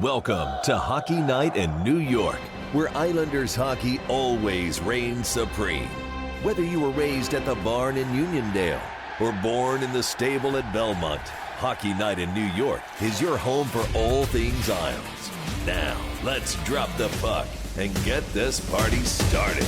Welcome to Hockey Night in New York, where Islanders hockey always reigns supreme. Whether you were raised at the barn in Uniondale or born in the stable at Belmont, Hockey Night in New York is your home for all things Isles. Now, let's drop the puck and get this party started.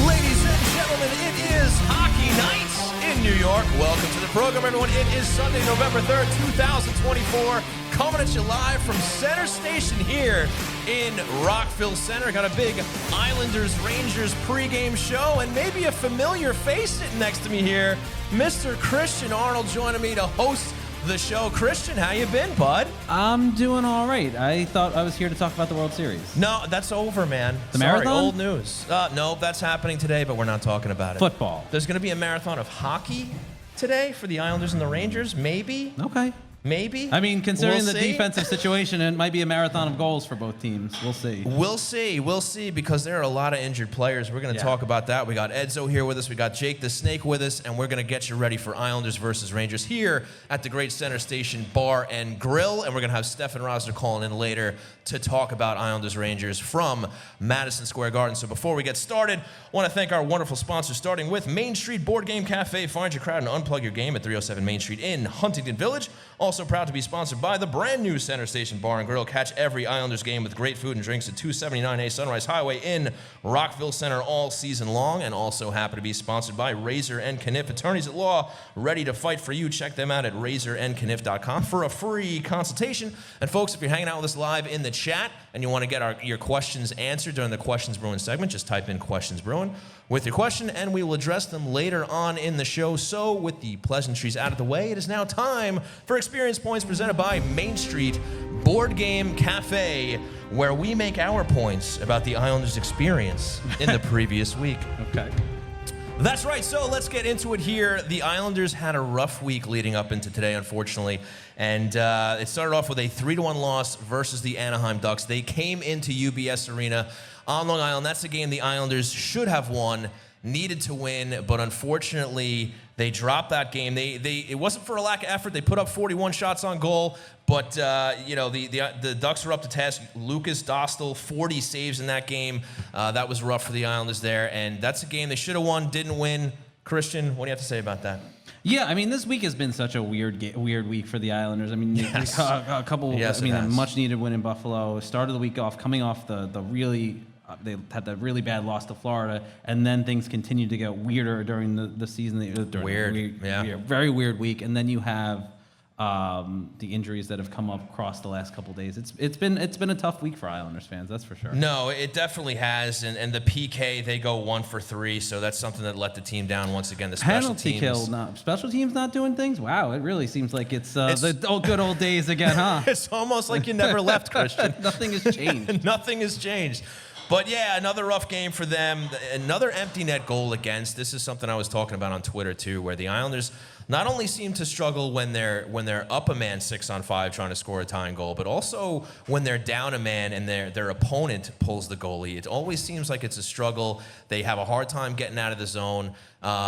Ladies and gentlemen, it is Hockey Night in New York. Welcome to the program, everyone. It is Sunday, November 3rd, 2024. Coming at you live from Center Station here in Rockville Center. Got a big Islanders-Rangers pregame show and maybe a familiar face sitting next to me here. Mr. Christian Arnold joining me to host the show. Christian, how you been, bud? I'm doing all right. I thought I was here to talk about the World Series. No, that's over, man. The Sorry, marathon? old news. No, that's happening today, but we're not talking about it. Football. There's going to be a marathon of hockey today for the Islanders and the Rangers, maybe. Okay. Maybe. I mean, considering We'll the see. defensive situation, it might be a marathon of goals for both teams. We'll see. We'll see, because there are a lot of injured players. We're going to talk about that. We got Edzo here with us. We got Jake the Snake with us, and we're going to get you ready for Islanders versus Rangers here at the Great Center Station Bar and Grill, and we're going to have Stefen Rosner calling in later to talk about Islanders Rangers from Madison Square Garden. So before we get started, I want to thank our wonderful sponsors, starting with Main Street Board Game Cafe. Find your crowd and unplug your game at 307 Main Street in Huntington Village. Also proud to be sponsored by the brand new Center Station Bar and Grill. Catch every Islanders game with great food and drinks at 279A Sunrise Highway in Rockville Center all season long. And also happy to be sponsored by Razor and Kniff, attorneys at law, ready to fight for you. Check them out at razorandkniff.com for a free consultation. And folks, if you're hanging out with us live in the chat and you want to get your questions answered during the Questions Brewing segment, just type in Questions Brewing with your question, and we will address them later on in the show. So with the pleasantries out of the way, it is now time for Experience Points presented by Main Street Board Game Cafe, where we make our points about the Islanders' experience in the previous week. Okay. That's right, so let's get into it here. The Islanders had a rough week leading up into today, unfortunately, and it started off with a 3-1 loss versus the Anaheim Ducks. They came into UBS Arena on Long Island. That's a game the Islanders should have won, needed to win, but unfortunately they dropped that game. It wasn't for a lack of effort. They put up 41 shots on goal, but the Ducks are up to task. Lucas Dostal, 40 saves in that game. That was rough for the Islanders there, and that's a game they should have won, didn't win. Christian, what do you have to say about that? Yeah, I mean, this week has been such a weird week for the Islanders. I mean, Yes. a couple. Yes, I mean, it a has. much-needed win in Buffalo. Started the week off coming off the really. They had that really bad loss to Florida, and then things continued to get weirder during the season. Very weird week. And then you have the injuries that have come up across the last couple of days. It's been a tough week for Islanders fans, that's for sure. No, it definitely has, and the PK, they go 1 for 3, so that's something that let the team down once again. The special Penalty teams. kill, special teams not doing things. Wow, it really seems like it's the good old days again, huh? It's almost like you never left, Christian. Nothing has changed. Nothing has changed. But yeah, another rough game for them. Another empty net goal against. This is something I was talking about on Twitter too, where the Islanders not only seem to struggle when they're up a man 6-on-5 trying to score a tying goal, but also when they're down a man and their opponent pulls the goalie. It always seems like it's a struggle. They have a hard time getting out of the zone.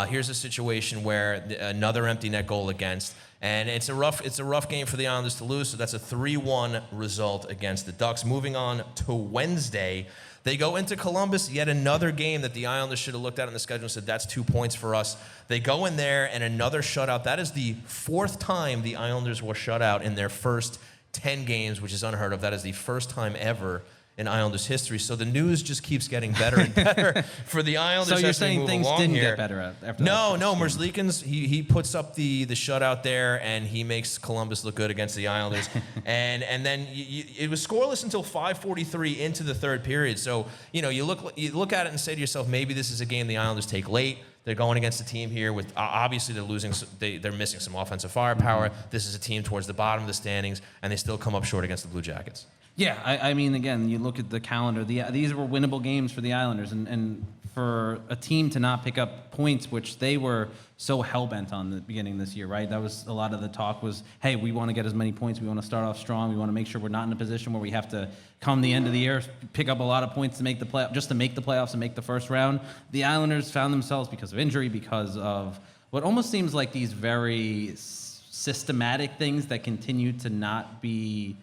Here's a situation where another empty net goal against. And it's a rough game for the Islanders to lose, so that's a 3-1 result against the Ducks. Moving on to Wednesday, they go into Columbus, yet another game that the Islanders should have looked at in the schedule and said, that's 2 points for us. They go in there, and another shutout. That is the 4th time the Islanders were shut out in their first 10 games, which is unheard of. That is the first time ever in Islanders history. So the news just keeps getting better and better for the Islanders. So you're as they saying move things along didn't here. get better after No, that? no. Merzlikins, he puts up the shutout there, and he makes Columbus look good against the Islanders. and then it was scoreless until 5:43 into the third period. So you look at it and say to yourself, maybe this is a game the Islanders take late. They're going against a team here with obviously they're missing some offensive firepower. This is a team towards the bottom of the standings, and they still come up short against the Blue Jackets. Yeah, I mean, again, you look at the calendar. These were winnable games for the Islanders, and for a team to not pick up points, which they were so hell-bent on the beginning of this year, right? That was a lot of the talk was, hey, we want to get as many points. We want to start off strong. We want to make sure we're not in a position where we have to come the end of the year, pick up a lot of points to make the just to make the playoffs and make the first round. The Islanders found themselves, because of injury, because of what almost seems like these very systematic things that continue to not be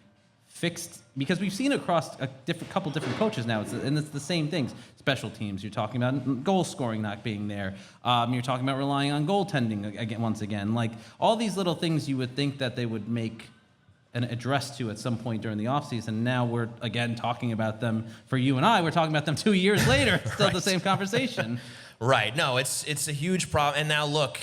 fixed, because we've seen across a couple different coaches now, it's the same things. Special teams, you're talking about goal scoring not being there. You're talking about relying on goaltending again, once again. Like, all these little things you would think that they would make an address to at some point during the offseason. Now we're, again, talking about them. For you and I, we're talking about them 2 years later. Still Right. the same conversation. Right. No, it's a huge problem. And now look,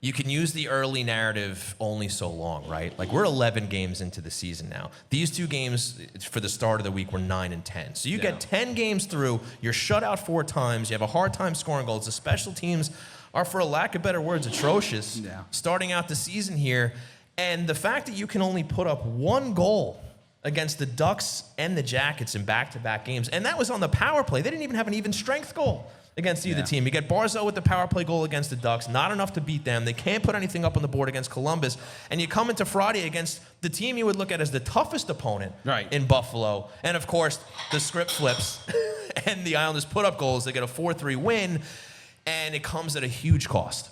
you can use the early narrative only so long, right? Like, we're 11 games into the season now. These 2 games for the start of the week were 9 and 10. So you get 10 games through, you're shut out 4 times, you have a hard time scoring goals. The special teams are, for a lack of better words, atrocious starting out the season here. And the fact that you can only put up 1 goal against the Ducks and the Jackets in back-to-back games, and that was on the power play. They didn't even have an even strength goal against either team. You get Barzal with the power play goal against the Ducks, not enough to beat them. They can't put anything up on the board against Columbus. And you come into Friday against the team you would look at as the toughest opponent in Buffalo. And, of course, the script flips, and the Islanders put up goals. They get a 4-3 win, and it comes at a huge cost.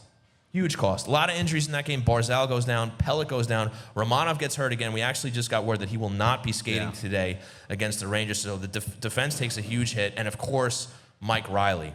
Huge cost. A lot of injuries in that game. Barzal goes down. Pelech goes down. Romanov gets hurt again. We actually just got word that he will not be skating today against the Rangers. So the defense takes a huge hit. And, of course, Mike Riley.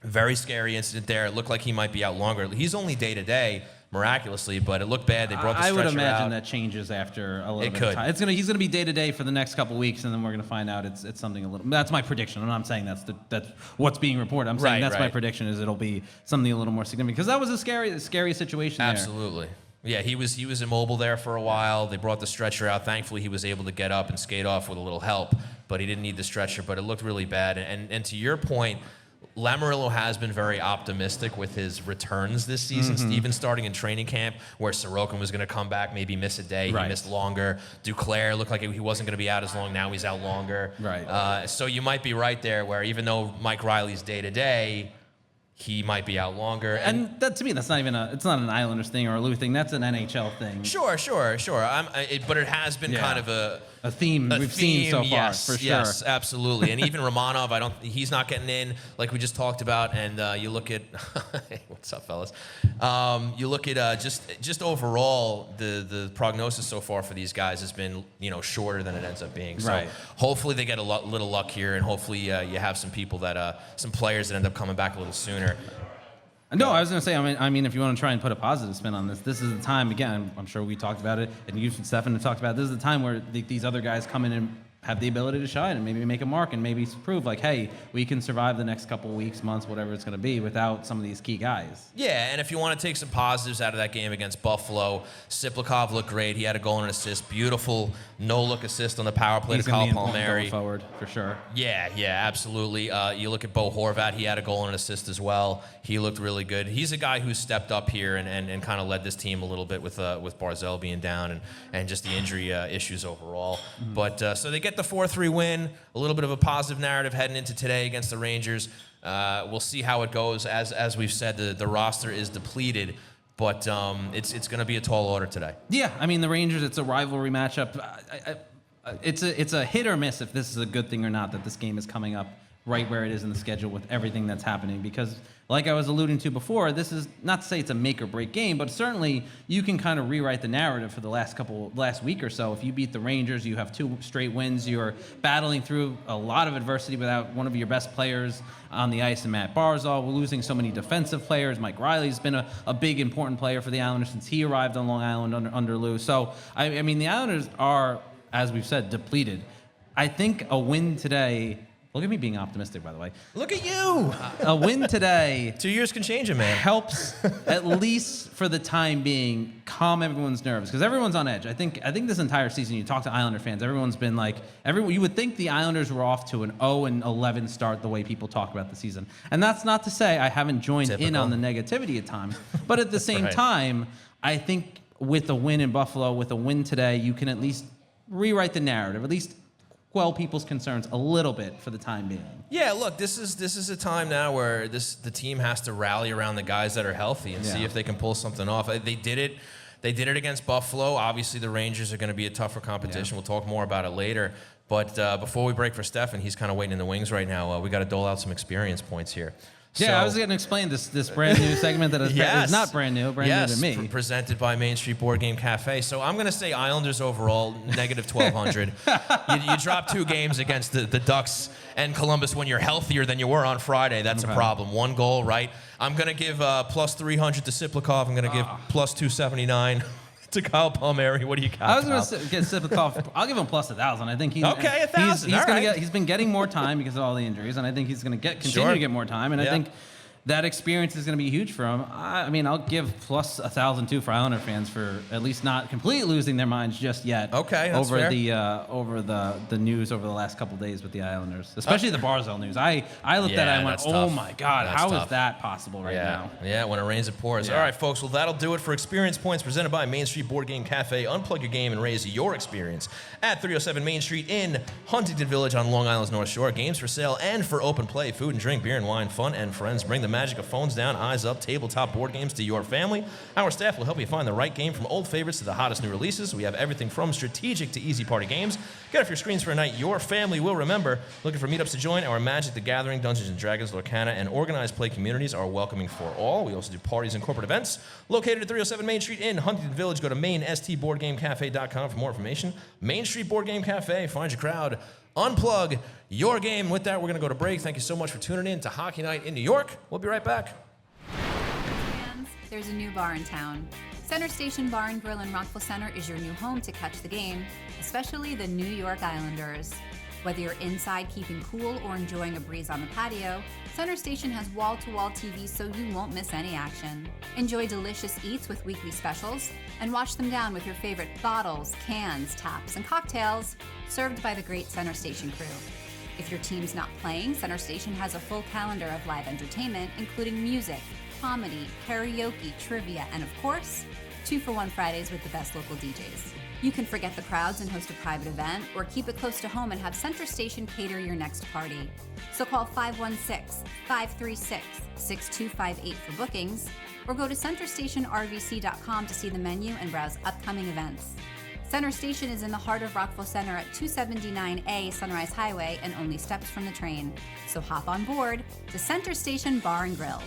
Very scary incident there. It looked like he might be out longer. He's only day-to-day, miraculously, but it looked bad. They brought the stretcher out. I would imagine that changes after a little bit of time. He's gonna be day-to-day for the next couple weeks, and then we're gonna find out it's something a little. That's my prediction. I'm not saying that's what's being reported. I'm saying that's my prediction, is it'll be something a little more significant, because that was a scary situation there. Absolutely. Yeah, he was immobile there for a while. They brought the stretcher out. Thankfully, he was able to get up and skate off with a little help, but he didn't need the stretcher. But it looked really bad. And to your point, Lamoriello has been very optimistic with his returns this season, even starting in training camp, where Sorokin was going to come back, maybe miss a day. He missed longer. Duclair looked like he wasn't going to be out as long. Now he's out longer. So you might be right there, where even though Mike Riley's day-to-day, he might be out longer. And that, to me, that's not even it's not an Islanders thing or a Lou thing. That's an NHL thing. Sure. But it has been kind of a theme we've seen so far, for sure. Yes, absolutely. And even Romanov, he's not getting in, like we just talked about. And you look at, what's up, fellas? You look at just overall, the prognosis so far for these guys has been, shorter than it ends up being. So hopefully they get a little luck here, and hopefully you have some people some players that end up coming back a little sooner. No, I was going to say, I mean, if you want to try and put a positive spin on this is the time, again, I'm sure we talked about it, and you and Stefen have talked about it, this is the time where these other guys come in and have the ability to shine and maybe make a mark and maybe prove, like, hey, we can survive the next couple of weeks, months, whatever it's going to be, without some of these key guys. Yeah, and if you want to take some positives out of that game against Buffalo, Siplikov looked great. He had a goal and an assist. Beautiful no-look assist on the power play to Kyle Palmieri. Going forward, for sure. Yeah, absolutely. You look at Bo Horvat. He had a goal and an assist as well. He looked really good. He's a guy who's stepped up here and kind of led this team a little bit with Barzal being down and just the injury issues overall. But so they get the 4-3 win, a little bit of a positive narrative heading into today against the Rangers. We'll see how it goes. As we've said, the roster is depleted, but it's going to be a tall order today. Yeah, I mean, the Rangers, it's a rivalry matchup. It's a hit or miss if this is a good thing or not, that this game is coming up right where it is in the schedule with everything that's happening, because like I was alluding to before, this is not to say it's a make or break game, but certainly you can kind of rewrite the narrative for the last week or so. If you beat the Rangers, you have 2 straight wins, you're battling through a lot of adversity without one of your best players on the ice in Matt Barzal. We're losing so many defensive players. Mike Riley's been a big, important player for the Islanders since he arrived on Long Island under Lou. So, I mean, the Islanders are, as we've said, depleted. I think a win today... Look at me being optimistic, by the way. Look at you. A win today 2 years can change it, man. Helps, at least for the time being, calm everyone's nerves, because everyone's on edge. I think this entire season, you talk to Islander fans, everyone's been like, you would think the Islanders were off to an 0-11 start the way people talk about the season. And that's not to say I haven't joined in on the negativity at times. But at the same time, I think with a win in Buffalo, with a win today, you can at least rewrite the narrative, at least quell people's concerns a little bit for the time being. Yeah, look, this is a time now where the team has to rally around the guys that are healthy and see if they can pull something off. They did it. They did it against Buffalo. Obviously, the Rangers are going to be a tougher competition. We'll talk more about it later. But before we break for Stefen, he's kind of waiting in the wings right now. We got to dole out some experience points here. Yeah, I was going to explain this brand new segment that is not brand new to me. Presented by Main Street Board Game Cafe. So I'm going to say Islanders overall, negative 1,200. you drop 2 games against the Ducks and Columbus when you're healthier than you were on Friday. That's a problem. 1 goal, right? I'm going to give plus 300 to Siplikov. I'm going to give plus 279 to Kyle Palmieri. What do you got? I was going to get Siplikov. I'll give him plus 1,000. I think he's 1,000. He's been getting more time because of all the injuries, and I think he's going to continue to get more time. And I think that experience is going to be huge for him. I mean, I'll give plus 1,000 too for Islander fans for at least not completely losing their minds just yet. Okay, that's over fair. over the news over the last couple of days with the Islanders, especially the Barzal news. I looked at it and went, oh my God, how is that possible right now? Yeah, when it rains, it pours. All right, folks. Well, that'll do it for Experience Points presented by Main Street Board Game Cafe. Unplug your game and raise your experience at 307 Main Street in Huntington Village on Long Island's North Shore. Games for sale and for open play, food and drink, beer and wine, fun and friends. Bring the magic of phones down, eyes up, tabletop board games to your family. Our staff will help you find the right game from old favorites to the hottest new releases. We have everything from strategic to easy party games. Get off your screens for a night your family will remember. Looking for meetups to join? Our Magic the Gathering, Dungeons & Dragons, Lorcana, and organized play communities are welcoming for all. We also do parties and corporate events. Located at 307 Main Street in Huntington Village. Go to mainstboardgamecafe.com for more information. Main Street Board Game Cafe. Find your crowd. Unplug your game. With that, we're going to go to break. Thank you so much for tuning in to Hockey Night in New York. We'll be right back. There's a new bar in town. Center Station Bar and Grill in Rockville Center is your new home to catch the game, especially the New York Islanders. Whether you're inside keeping cool or enjoying a breeze on the patio, Center Station has wall-to-wall TVs so you won't miss any action. Enjoy delicious eats with weekly specials and wash them down with your favorite bottles, cans, taps, and cocktails served by the great Center Station crew. If your team's not playing, Center Station has a full calendar of live entertainment, including music, comedy, karaoke, trivia, and of course, 2-for-1 Fridays with the best local DJs. You can forget the crowds and host a private event, or keep it close to home and have Center Station cater your next party. So call 516-536-6258 for bookings, or go to centerstationrvc.com to see the menu and browse upcoming events. Center Station is in the heart of Rockville Center at 279A Sunrise Highway and only steps from the train. So hop on board to Center Station Bar and Grill.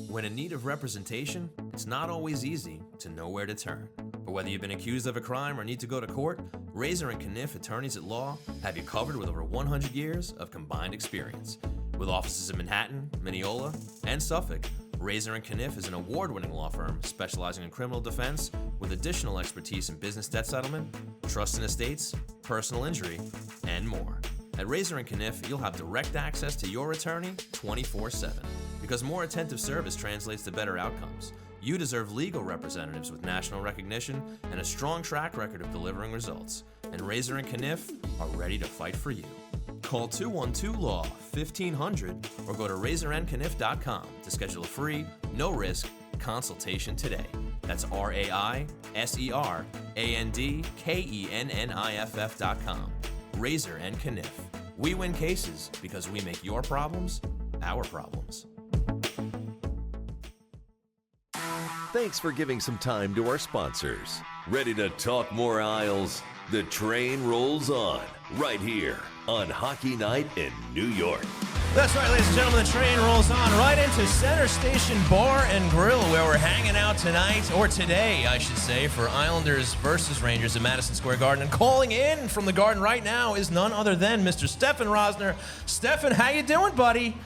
When in need of representation, it's not always easy to know where to turn. But whether you've been accused of a crime or need to go to court, Razor and Kniff Attorneys at Law have you covered with over 100 years of combined experience. With offices in Manhattan, Mineola, and Suffolk, Razor and Kniff is an award-winning law firm specializing in criminal defense with additional expertise in business debt settlement, trust and estates, personal injury, and more. At Razor and Kniff, you'll have direct access to your attorney 24/7. Because more attentive service translates to better outcomes. You deserve legal representatives with national recognition and a strong track record of delivering results. And Razor and Kniff are ready to fight for you. Call 212-LAW-1500 or go to razorandkniff.com to schedule a free, no-risk consultation today. That's RAISERANDKENNIFF.com. Razor and Kniff. We win cases because we make your problems our problems. Thanks for giving some time to our sponsors. Ready to talk more Isles? The train rolls on, right here on Hockey Night in New York. That's right, ladies and gentlemen, the train rolls on right into Center Station Bar and Grill, where we're hanging out tonight, or today, I should say, for Islanders versus Rangers at Madison Square Garden. And calling in from the Garden right now is none other than Mr. Stefen Rosner. Stefen, how you doing, buddy?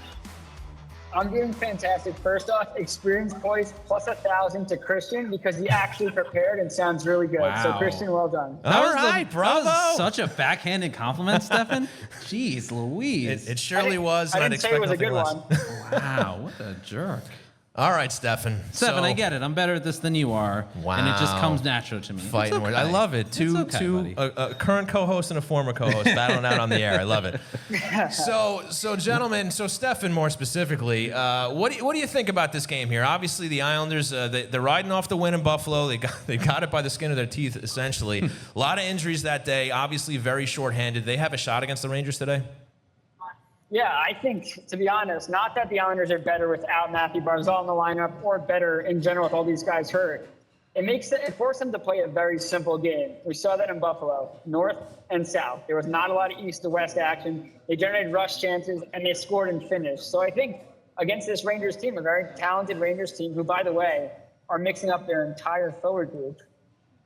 I'm doing fantastic. First off, experience points plus 1,000 to Christian because he actually prepared and sounds really good. Wow. So Christian, well done. All right, bravo. That was such a backhanded compliment, Stefen. Jeez Louise. It surely was. I didn't say it was a good one. Wow, what a jerk. All right, Stefen. Stefen, I get it. I'm better at this than you are. Wow. And it just comes natural to me. Fighting okay. words. I love it. Two a current co-host and a former co-host battling out on the air. I love it. So gentlemen, Stefen more specifically, what do you think about this game here? Obviously, the Islanders, they're riding off the win in Buffalo. They got it by the skin of their teeth, essentially. A lot of injuries that day. Obviously, very shorthanded. They have a shot against the Rangers today? Yeah, I think, to be honest, not that the Islanders are better without Matthew Barzal in the lineup or better in general with all these guys hurt. it forced them to play a very simple game. We saw that in Buffalo, north and south. There was not a lot of east to west action. They generated rush chances, and they scored and finished. So I think against this Rangers team, a very talented Rangers team, who, by the way, are mixing up their entire forward group,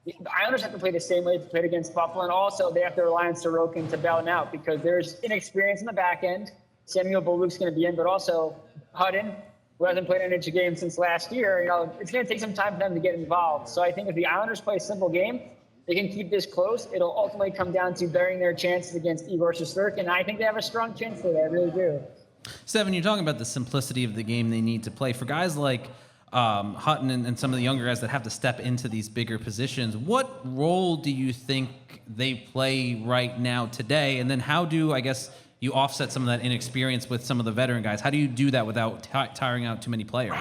the Islanders have to play the same way they played against Buffalo, and also they have to rely on Sorokin to bail them out because there's inexperience in the back end. Samuel Bolduc's going to be in, but also Hutton, who hasn't played an inch a game since last year. It's going to take some time for them to get involved. So I think if the Islanders play a simple game, they can keep this close. It'll ultimately come down to burying their chances against Igor Shesterkin, and I think they have a strong chance for that. I really do. Stefen, you're talking about the simplicity of the game they need to play. For guys like Hutton and some of the younger guys that have to step into these bigger positions, what role do you think they play right now today? And then how do, I guess, you offset some of that inexperience with some of the veteran guys? How do you do that without tiring out too many players?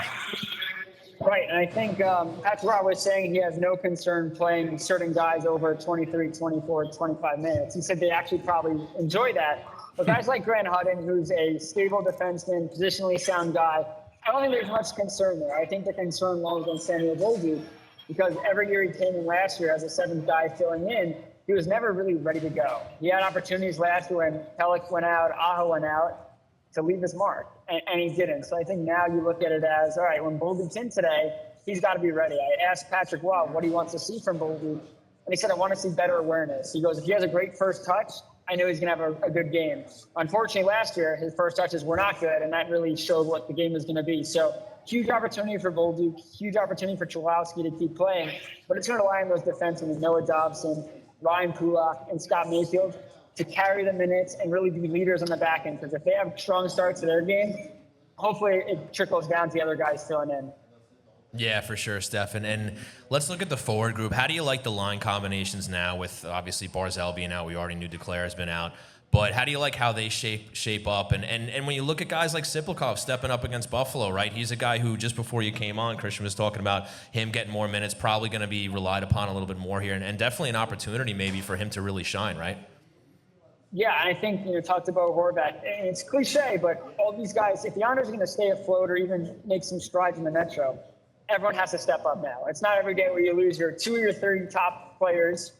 Right, and I think Patrick Roy was saying he has no concern playing certain guys over 23, 24, 25 minutes. He said they actually probably enjoy that. But guys like Grant Hutton, who's a stable defenseman, positionally sound guy, I don't think there's much concern there. I think the concern lies on Samuel Bolduc, because every year he came in last year as a seventh guy filling in, he was never really ready to go. He had opportunities last year when Pelech went out, Aho went out, to leave his mark, and he didn't. So I think now you look at it as, all right, when Bolduc's in today, he's got to be ready. I asked Patrick Roy what he wants to see from Bolduc, and he said, I want to see better awareness. He goes, if he has a great first touch, I know he's going to have a good game. Unfortunately, last year, his first touches were not good, and that really showed what the game was going to be. So huge opportunity for Bolduc, huge opportunity for Cholowski to keep playing, but it's going to rely on those defensemen, Noah Dobson, Ryan Pulock, and Scott Mayfield, to carry the minutes and really be leaders on the back end. Because if they have strong starts to their game, hopefully it trickles down to the other guys filling in. Yeah, for sure, Stefen. And let's look at the forward group. How do you like the line combinations now with obviously Barzal being out? We already knew Duclair has been out. But how do you like how they shape up? And when you look at guys like Siplikov stepping up against Buffalo, right? He's a guy who just before you came on, Christian was talking about him getting more minutes, probably going to be relied upon a little bit more here, and definitely an opportunity maybe for him to really shine, right? Yeah, and I think talked about Horvat, and it's cliche, but all these guys, if the Islanders are going to stay afloat or even make some strides in the Metro, everyone has to step up now. It's not every day where you lose your 2 of your 30 top players,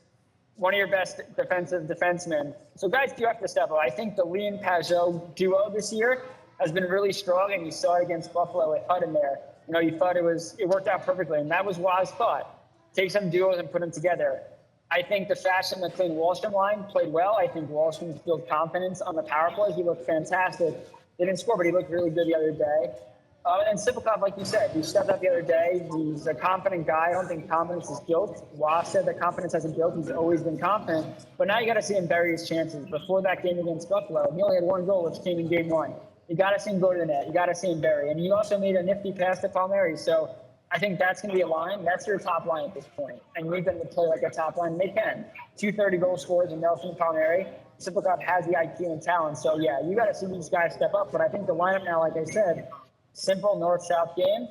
one of your best defensive defensemen. So guys do have to step up. I think the Lee and Pajot duo this year has been really strong, and you saw it against Buffalo with Hutton there. You thought it worked out perfectly, and that was Waz's thought. Take some duos and put them together. I think the Fashion McLean-Wallstrom line played well. I think Wallstrom built confidence on the power play. He looked fantastic. They didn't score, but he looked really good the other day. And Siplikov, like you said, he stepped up the other day. He's a confident guy. I don't think confidence is guilt. Waz said that confidence hasn't guilt. He's always been confident. But now you got to see him bury his chances. Before that game against Buffalo, he only had one goal, which came in game one. You got to see him go to the net. You got to see him bury. And he also made a nifty pass to Palmieri. So I think that's going to be a line. That's your top line at this point. And you need them to play like a top line. They can. 230 goal scorers in Nelson and Palmieri. Siplikov has the IQ and talent. So, yeah, you got to see these guys step up. But I think the lineup now, like I said, simple north-south game,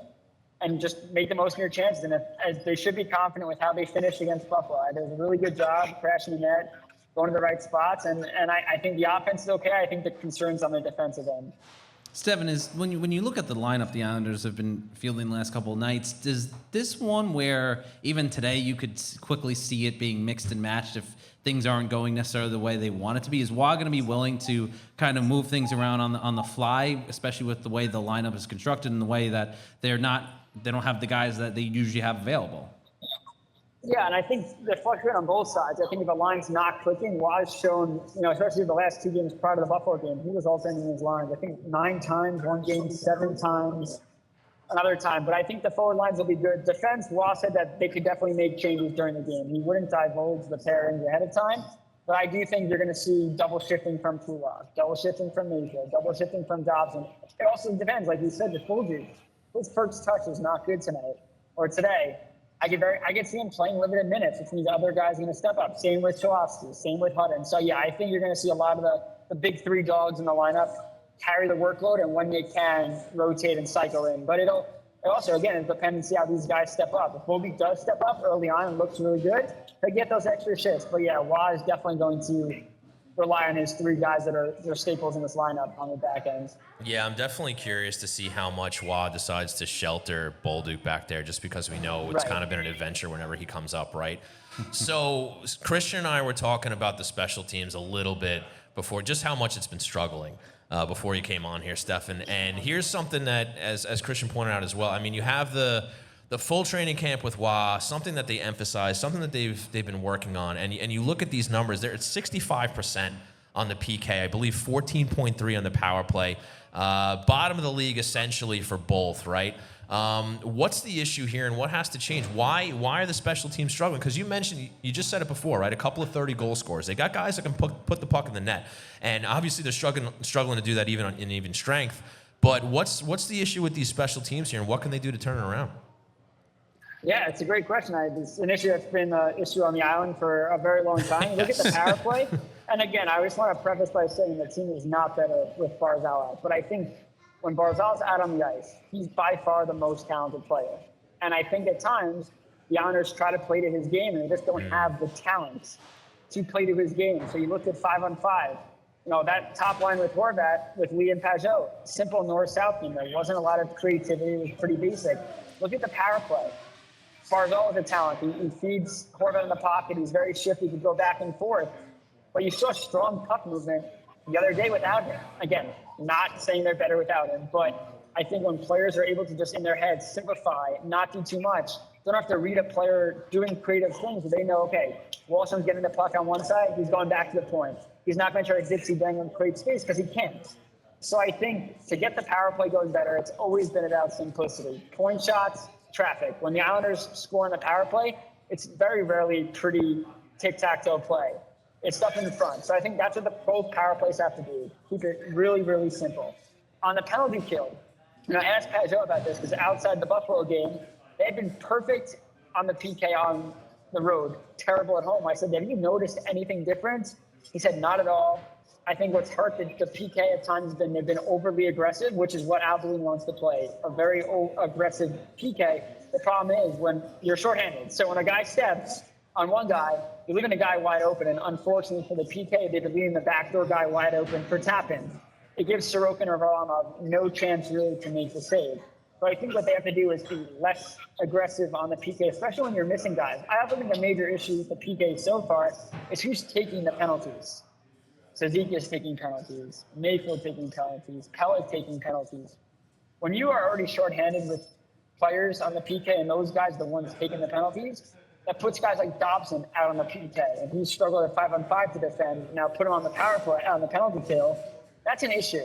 and just make the most of your chances. And as they should be confident with how they finished against Buffalo. They did a really good job crashing the net, going to the right spots. And I think the offense is okay. I think the concern's on the defensive end. Stefen, is when you look at the lineup the Islanders have been fielding the last couple of nights, does this one where even today you could quickly see it being mixed and matched if things aren't going necessarily the way they want it to be, is Waz going to be willing to kind of move things around on the fly, especially with the way the lineup is constructed and the way that they don't have the guys that they usually have available? Yeah, and I think they're fluctuating on both sides. I think if a line's not clicking, Waz shown, especially the last two games prior to the Buffalo game, he was alternating his lines. I think 9 times, one game, 7 times, another time. But I think the forward lines will be good. Defense, Waz said that they could definitely make changes during the game. He wouldn't divulge the pairings ahead of time. But I do think you're going to see double shifting from Pulock, double shifting from Mayfield, double shifting from Dobson. It also depends, like you said, the Bolduc. His first touch was not good tonight or today. I could see him playing limited minutes, which means other guys are going to step up. Same with Cholowski, same with Hutton. So, yeah, I think you're going to see a lot of the big 3 dogs in the lineup carry the workload, and when they can, rotate and cycle in. But it also, again, it depends to see how these guys step up. If Bolduc does step up early on and looks really good, they get those extra shifts. But, yeah, Waz is definitely going to rely on his three guys that are staples in this lineup on the back end. Yeah, I'm definitely curious to see how much Waugh decides to shelter Bolduc back there, just because we know it's kind of been an adventure whenever he comes up, right? So Christian and I were talking about the special teams a little bit before, just how much it's been struggling before you came on here, Stefen. And here's something that, as Christian pointed out as well, I mean, you have the full training camp with Waugh, something that they emphasize, something that they've been working on, and you look at these numbers, there it's 65% on the PK, I believe 14.3 on the power play, bottom of the league essentially for both, right? What's the issue here, and what has to change? Why are the special teams struggling? Because you mentioned, you just said it before, right? A couple of 30 goal scorers. They got guys that can put the puck in the net, and obviously they're struggling to do that even in even strength. But what's the issue with these special teams here, and what can they do to turn it around? Yeah, it's a great question. It's an issue that's been an issue on the island for a very long time. Look at the power play. And again, I just want to preface by saying the team is not better with Barzal out. But I think when Barzal's out on the ice, he's by far the most talented player. And I think at times, the Islanders try to play to his game, and they just don't have the talent to play to his game. So you looked at 5-on-5. You know, that top line with Horvat, with Lee and Pajot, simple north-south game. There wasn't a lot of creativity. It was pretty basic. Look at the power play. Barzal is a talent. He feeds Horvat in the pocket. He's very shifty. He can go back and forth. But you saw strong puck movement the other day without him. Again, not saying they're better without him, but I think when players are able to just in their heads simplify, not do too much, don't have to read a player doing creative things. They know, okay, Wallstrom's getting the puck on one side. He's going back to the point. He's not going to try to dipsy bang and create space because he can't. So I think to get the power play going better, it's always been about simplicity. Point shots, traffic. When the Islanders score on the power play, it's very rarely pretty tic-tac-toe play. It's stuff in the front. So I think that's what both power plays have to do. Keep it really, really simple. On the penalty kill, I asked Pajot about this because outside the Buffalo game, they had been perfect on the PK on the road, terrible at home. I said, have you noticed anything different? He said, not at all. I think what's hurt the PK at times has been they've been overly aggressive, which is what Abilene wants to play, a very aggressive PK. The problem is when you're shorthanded. So when a guy steps on one guy, you're leaving a guy wide open, and unfortunately for the PK, they've been leaving the backdoor guy wide open for tap-in. It gives Sorokin or Varlamov no chance really to make the save. But I think what they have to do is be less aggressive on the PK, especially when you're missing guys. I also think a major issue with the PK so far is who's taking the penalties. Sazika is taking penalties, Mayfield taking penalties, Pelech taking penalties. When you are already shorthanded with players on the PK and those guys are the ones taking the penalties, that puts guys like Dobson out on the PK. And he struggled at 5-on-5 to defend. Now put him on the power play, on the penalty kill. That's an issue.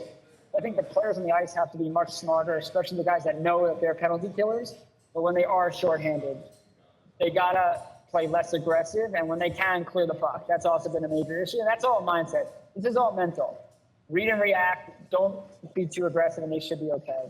I think the players on the ice have to be much smarter, especially the guys that know that they're penalty killers. But when they are shorthanded, they got to play less aggressive. And when they can, clear the puck. That's also been a major issue. And that's all mindset. This is all mental. Read and react. Don't be too aggressive, and they should be okay.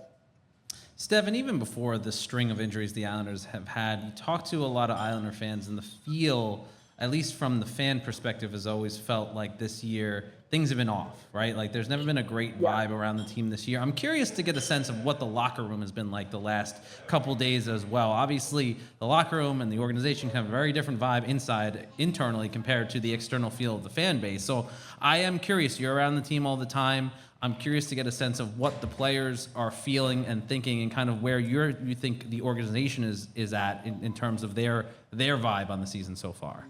Stefen, even before the string of injuries the Islanders have had, you talk to a lot of Islander fans, and the feel, at least from the fan perspective, has always felt like this year things have been off, right? Like there's never been a great vibe around the team this year. I'm curious to get a sense of what the locker room has been like the last couple days as well. Obviously, the locker room and the organization have a very different vibe internally compared to the external feel of the fan base. So I am curious. You're around the team all the time. I'm curious to get a sense of what the players are feeling and thinking, and kind of where you think the organization is at in terms of their vibe on the season so far.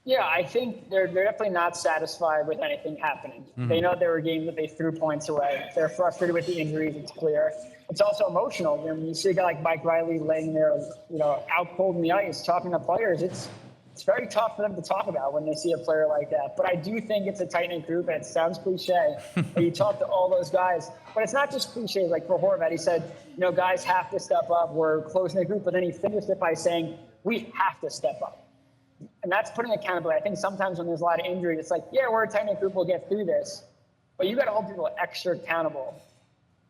Yeah, I think they're definitely not satisfied with anything happening. Mm-hmm. They know there were games that they threw points away. They're frustrated with the injuries. It's clear. It's also emotional. When you see a guy like Mike Riley laying there, out cold in the ice, talking to players, it's very tough for them to talk about when they see a player like that. But I do think it's a tight-knit group, and it sounds cliche. You talk to all those guys, but it's not just cliches. Like for Horvat, he said, guys have to step up. We're a close-knit group. But then he finished it by saying, we have to step up. And that's putting accountability. I think sometimes when there's a lot of injury, it's like, yeah, we're a tight-knit group. We'll get through this. But you got to hold people extra accountable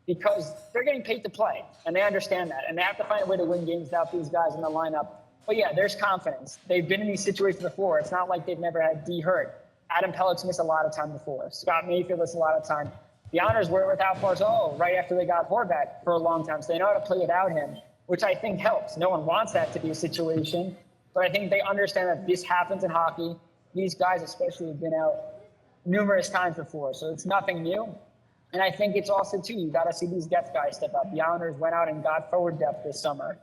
because they're getting paid to play, and they understand that. And they have to find a way to win games without these guys in the lineup. But yeah, there's confidence. They've been in these situations before. It's not like they've never had D hurt. Adam Pelech missed a lot of time before. Scott Mayfield missed a lot of time. The Islanders were without Barzal right after they got Horvat for a long time. So they know how to play without him, which I think helps. No one wants that to be a situation. But I think they understand that this happens in hockey. These guys especially have been out numerous times before, so it's nothing new. And I think it's also, too, you got to see these depth guys step up. The Islanders went out and got forward depth this summer.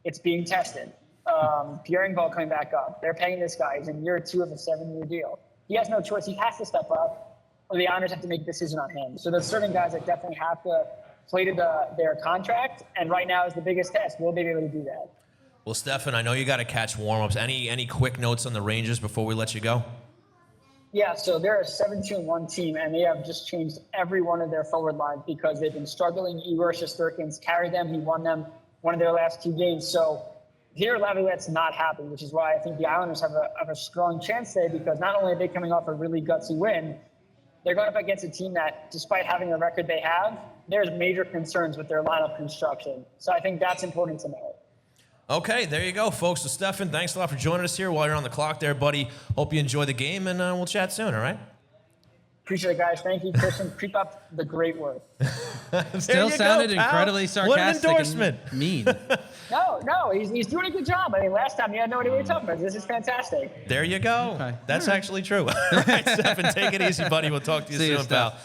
It's being tested. Pierre Engvall coming back up. They're paying this guy. He's in year 2 of a 7-year deal. He has no choice. He has to step up, or the Islanders have to make a decision on him. So there's certain guys that definitely have to play to their contract, and right now is the biggest test. Will they be able to do that? Well, Stefen, I know you got to catch warm-ups. Any quick notes on the Rangers before we let you go? Yeah, so they're a 7-2-1 team, and they have just changed every one of their forward lines because they've been struggling. Igor Shesterkin's carried them. He won them one of their last 2 games. So here, Laviolette's not happy, which is why I think the Islanders have a strong chance today, because not only are they coming off a really gutsy win, they're going up against a team that, despite having the record they have, there's major concerns with their lineup construction. So I think that's important to know. Okay, there you go, folks. So, Stefen, thanks a lot for joining us here while you're on the clock there, buddy. Hope you enjoy the game, and we'll chat soon, all right? Appreciate it, guys. Thank you, Christian. Keep up the great work. Still sounded incredibly sarcastic. What an endorsement. And mean. No, he's doing a good job. I mean, last time you had no idea what you were talking about. This is fantastic. There you go. Okay. That's actually true. All right, Stefen, take it easy, buddy. We'll talk to you soon, pal.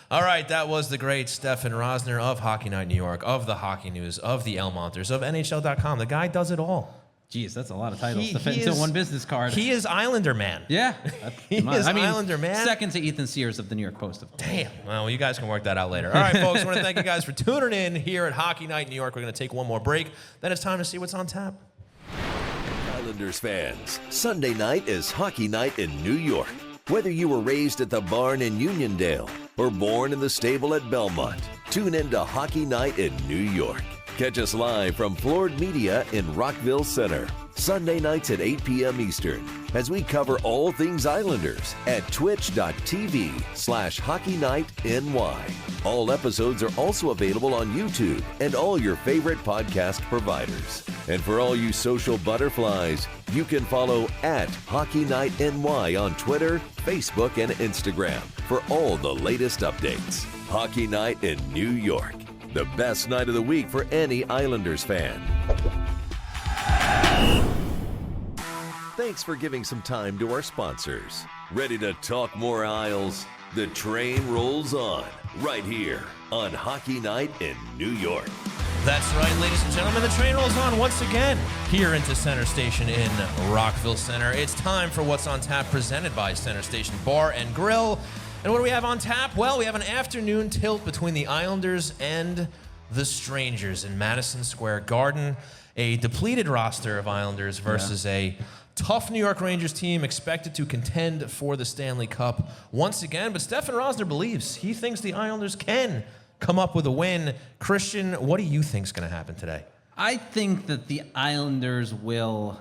All right, that was the great Stefen Rosner of Hockey Night New York, of the Hockey News, of the Elmonters, of NHL.com. The guy does it all. Jeez, that's a lot of titles to fit into one business card. He is Islander man. Yeah. He is Islander man. Second to Ethan Sears of the New York Post. Of course. Damn. Well, you guys can work that out later. All right, folks, I want to thank you guys for tuning in here at Hockey Night New York. We're going to take one more break. Then it's time to see what's on tap. Islanders fans, Sunday night is Hockey Night in New York. Whether you were raised at the barn in Uniondale or born in the stable at Belmont, tune in to Hockey Night in New York. Catch us live from Floored Media in Rockville Center, Sunday nights at 8 p.m. Eastern, as we cover all things Islanders at twitch.tv/HockeyNightNY. All episodes are also available on YouTube and all your favorite podcast providers. And for all you social butterflies, you can follow at Hockey Night NY on Twitter, Facebook, and Instagram for all the latest updates. Hockey Night in New York, the best night of the week for any Islanders fan. Thanks for giving some time to our sponsors. Ready to talk more Isles? The train rolls on right here on Hockey Night in New York. That's right, ladies and gentlemen. The train rolls on once again here into Center Station in Rockville Center. It's time for What's on Tap, presented by Center Station Bar and Grill. And what do we have on tap? Well, we have an afternoon tilt between the Islanders and the Strangers in Madison Square Garden. A depleted roster of Islanders versus a tough New York Rangers team expected to contend for the Stanley Cup once again. But Stefen Rosner believes, he thinks the Islanders can come up with a win. Christian, what do you think is going to happen today? I think that the Islanders will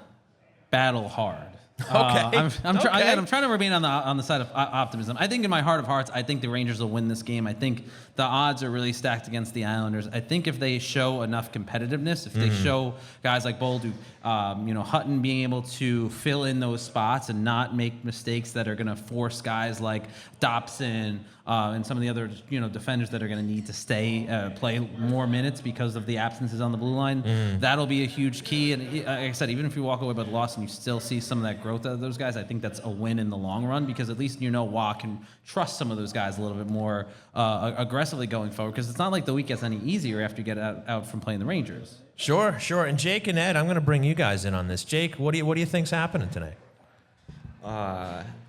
battle hard. Okay. I'm trying to remain on the side of optimism. I think in my heart of hearts, I think the Rangers will win this game. I think the odds are really stacked against the Islanders. I think if they show enough competitiveness, if they show guys like Bolduc, Hutton being able to fill in those spots and not make mistakes that are going to force guys like Dobson and some of the other defenders that are going to need to play more minutes because of the absences on the blue line, that'll be a huge key. And like I said, even if you walk away by the loss and you still see some of that growth out of those guys, I think that's a win in the long run, because at least Waugh can trust some of those guys a little bit more aggressively going forward, because it's not like the week gets any easier after you get out from playing the Rangers. Sure. And Jake and Ed, I'm going to bring you guys in on this. Jake, what do you think's happening today?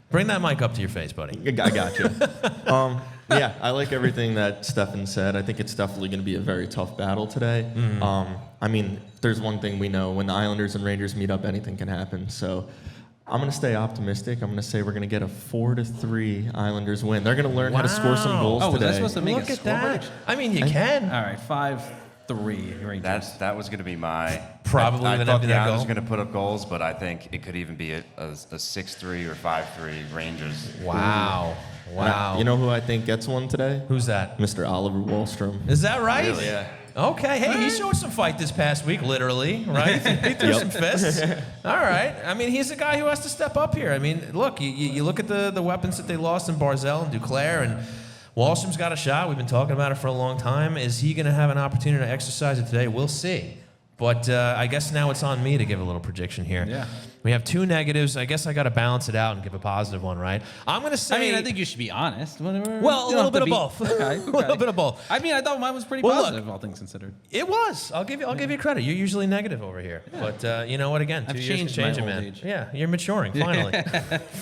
Bring that mic up to your face, buddy. I got you. Yeah, I like everything that Stefen said. I think it's definitely going to be a very tough battle today. I mean, there's one thing we know. When the Islanders and Rangers meet up, anything can happen. So I'm going to stay optimistic. I'm going to say we're going to get a 4-3 Islanders win. They're going to learn how to score some goals today. Was I supposed to make Look a at that. score? I mean, you can. All right, 5-3 Rangers. That was going to be my... Probably I the thought the goal. Islanders were going to put up goals, but I think it could even be a 6-3 or 5-3 Rangers. Wow. You know who I think gets one today? Who's that? Mr. Oliver Wahlstrom. Is that right? Really? Yeah. Okay. Hey, he showed some fight this past week, literally, right? He threw some fists. All right. I mean, he's a guy who has to step up here. I mean, look, you look at the weapons that they lost in Barzal and Duclair, and Wahlstrom's got a shot. We've been talking about it for a long time. Is he going to have an opportunity to exercise it today? We'll see. But I guess now it's on me to give a little prediction here. Yeah. We have 2 negatives. I guess I got to balance it out and give a positive one, right? I'm going to say... I think you should be honest. Whatever. Well, a little bit of both. Okay. A little bit of both. I thought mine was pretty positive, all things considered. It was. I'll give you credit. You're usually negative over here. Yeah. But you know what? Again, 2 years can change it, man. Age. Yeah, you're maturing, finally.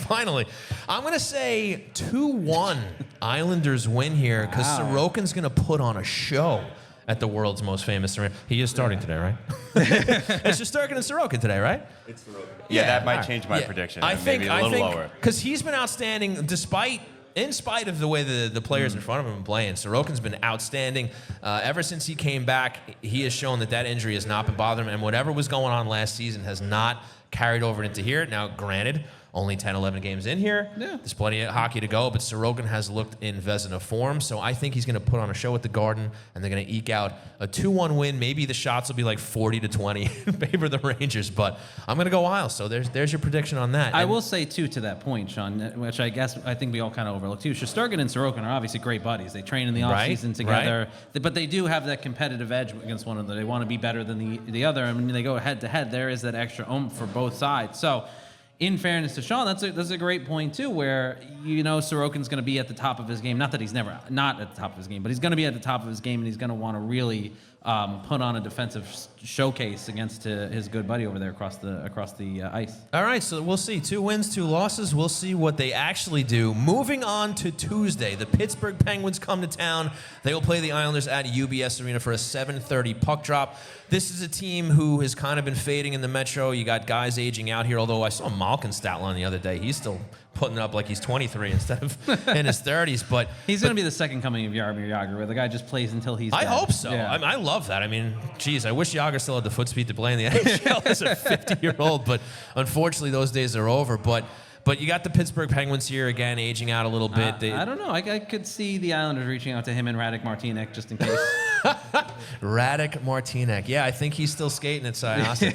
Finally. I'm going to say 2-1 Islanders win here because Sorokin's going to put on a show at the world's most famous arena. He is starting today, right? It's just Shesterkin and Sorokin today, right? It's Sorokin. Yeah, that might change my prediction. I think maybe a little lower. Because he's been outstanding in spite of the way the players in front of him are playing. Sorokin's been outstanding. Ever since he came back, he has shown that injury has not been bothering him. And whatever was going on last season has not carried over into here. Now, granted, only 10, 11 games in here. Yeah. There's plenty of hockey to go, but Sorokin has looked in Vezina form, so I think he's going to put on a show at the Garden, and they're going to eke out a 2-1 win. Maybe the shots will be like 40-20 in favor of the Rangers, but I'm going to go Isles, so there's your prediction on that. I will say, too, to that point, Sean, which I think we all kind of overlooked, too. Shesterkin and Sorokin are obviously great buddies. They train in the offseason together, but they do have that competitive edge against one another. They want to be better than the other, and when they go head-to-head, there is that extra oomph for both sides. So, in fairness to Sean, that's a great point, too, where, Sorokin's going to be at the top of his game. Not that he's never not at the top of his game, but he's going to be at the top of his game, and he's going to want to really put on a defensive showcase against his good buddy over there across the ice. All right, so we'll see. 2 wins, 2 losses. We'll see what they actually do. Moving on to Tuesday, the Pittsburgh Penguins come to town. They will play the Islanders at UBS Arena for a 7:30 puck drop. This is a team who has kind of been fading in the Metro. You got guys aging out here, although I saw Malkin's stat line the other day. He's still putting it up like he's 23 instead of in his 30s. But he's going to be the second coming of Jaromir Jagr, where the guy just plays until he's dead. I hope so. Yeah. I love that. I mean, geez, I wish Jagr still had the foot speed to play in the NHL as a 50-year-old, but unfortunately those days are over. But you got the Pittsburgh Penguins here again, aging out a little bit. I don't know. I could see the Islanders reaching out to him and Radek Martinek just in case. Radek Martinek. Yeah, I think he's still skating at Syosset.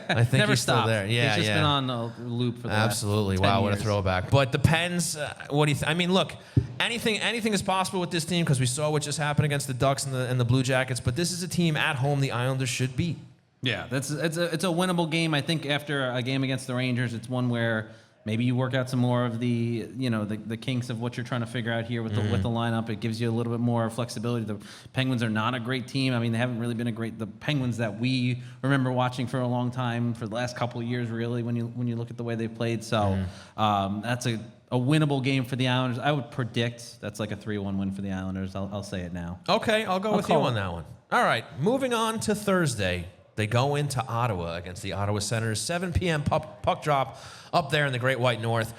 I think Never he's stopped. still there. Yeah, he's just been on a loop for the Absolutely. last 10 Wow, years. what a throwback. But the Pens, what do you think? I mean, look, anything is possible with this team because we saw what just happened against the Ducks and the Blue Jackets. But this is a team at home the Islanders should beat. Yeah, it's a winnable game. I think after a game against the Rangers, it's one where maybe you work out some more of the kinks of what you're trying to figure out here with the lineup. It gives you a little bit more flexibility. The Penguins are not a great team. I mean, they haven't really been the Penguins that we remember watching for a long time, for the last couple of years, really, when you look at the way they played. So that's a winnable game for the Islanders. I would predict that's like a 3-1 win for the Islanders. I'll say it now. Okay, I'll go with you on that one. All right, moving on to Thursday. They go into Ottawa against the Ottawa Senators. 7 p.m. puck drop up there in the Great White North.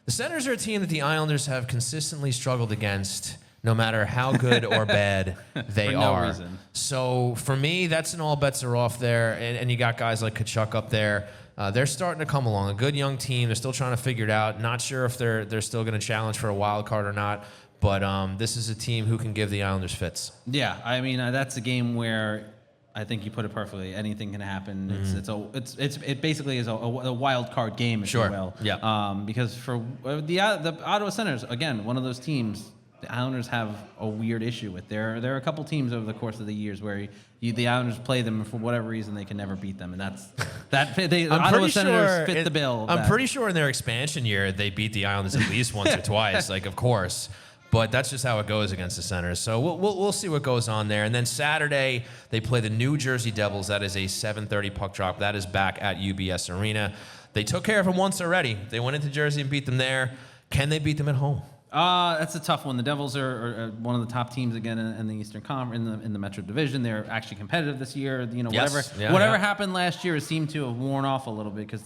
The Senators are a team that the Islanders have consistently struggled against, no matter how good or bad they for are. No reason. So for me, that's an all bets are off there. And you got guys like Tkachuk up there. They're starting to come along. A good young team. They're still trying to figure it out. Not sure if they're still going to challenge for a wild card or not. But this is a team who can give the Islanders fits. Yeah, I mean, that's a game where I think you put it perfectly. Anything can happen. It basically is a wild card game, if you will. Yeah. Because for the Ottawa Senators, again, one of those teams the Islanders have a weird issue with. There are a couple teams over the course of the years where the Islanders play them, and for whatever reason they can never beat them, and the Ottawa Senators fit the bill. I'm pretty sure in their expansion year they beat the Islanders at least once or twice. Like, of course. But that's just how it goes against the Senators. So we'll see what goes on there. And then Saturday, they play the New Jersey Devils. That is a 7:30 puck drop. That is back at UBS Arena. They took care of them once already. They went into Jersey and beat them there. Can they beat them at home? That's a tough one. The Devils are one of the top teams again in the Eastern Conference, in the Metro Division. They're actually competitive this year. Whatever happened last year has seemed to have worn off a little bit because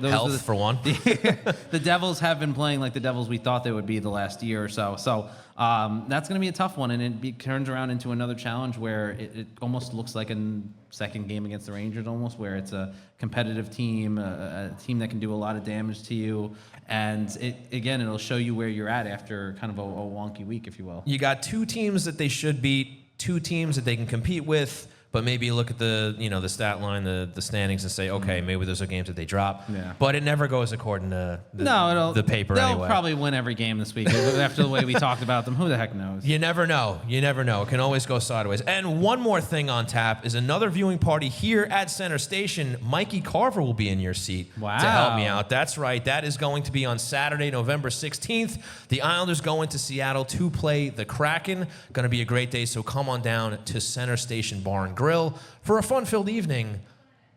health for one. The Devils have been playing like the Devils we thought they would be the last year or so. So that's going to be a tough one, and it turns around into another challenge where it almost looks like a second game against the Rangers, almost where it's a competitive team, a team that can do a lot of damage to you. And it'll show you where you're at after kind of a wonky week, if you will. You got 2 teams that they should beat, 2 teams that they can compete with, but maybe you look at the the stat line, the standings, and say, okay, maybe those are games that they drop. Yeah. But it never goes according to the paper they'll anyway. probably win every game this week after the way we talked about them. Who the heck knows? You never know. You never know. It can always go sideways. And one more thing on tap is another viewing party here at Center Station. Mikey Carver will be in your seat to help me out. That's right. That is going to be on Saturday, November 16th. The Islanders go into Seattle to play the Kraken. Going to be a great day, so come on down to Center Station Bar and Grill for a fun-filled evening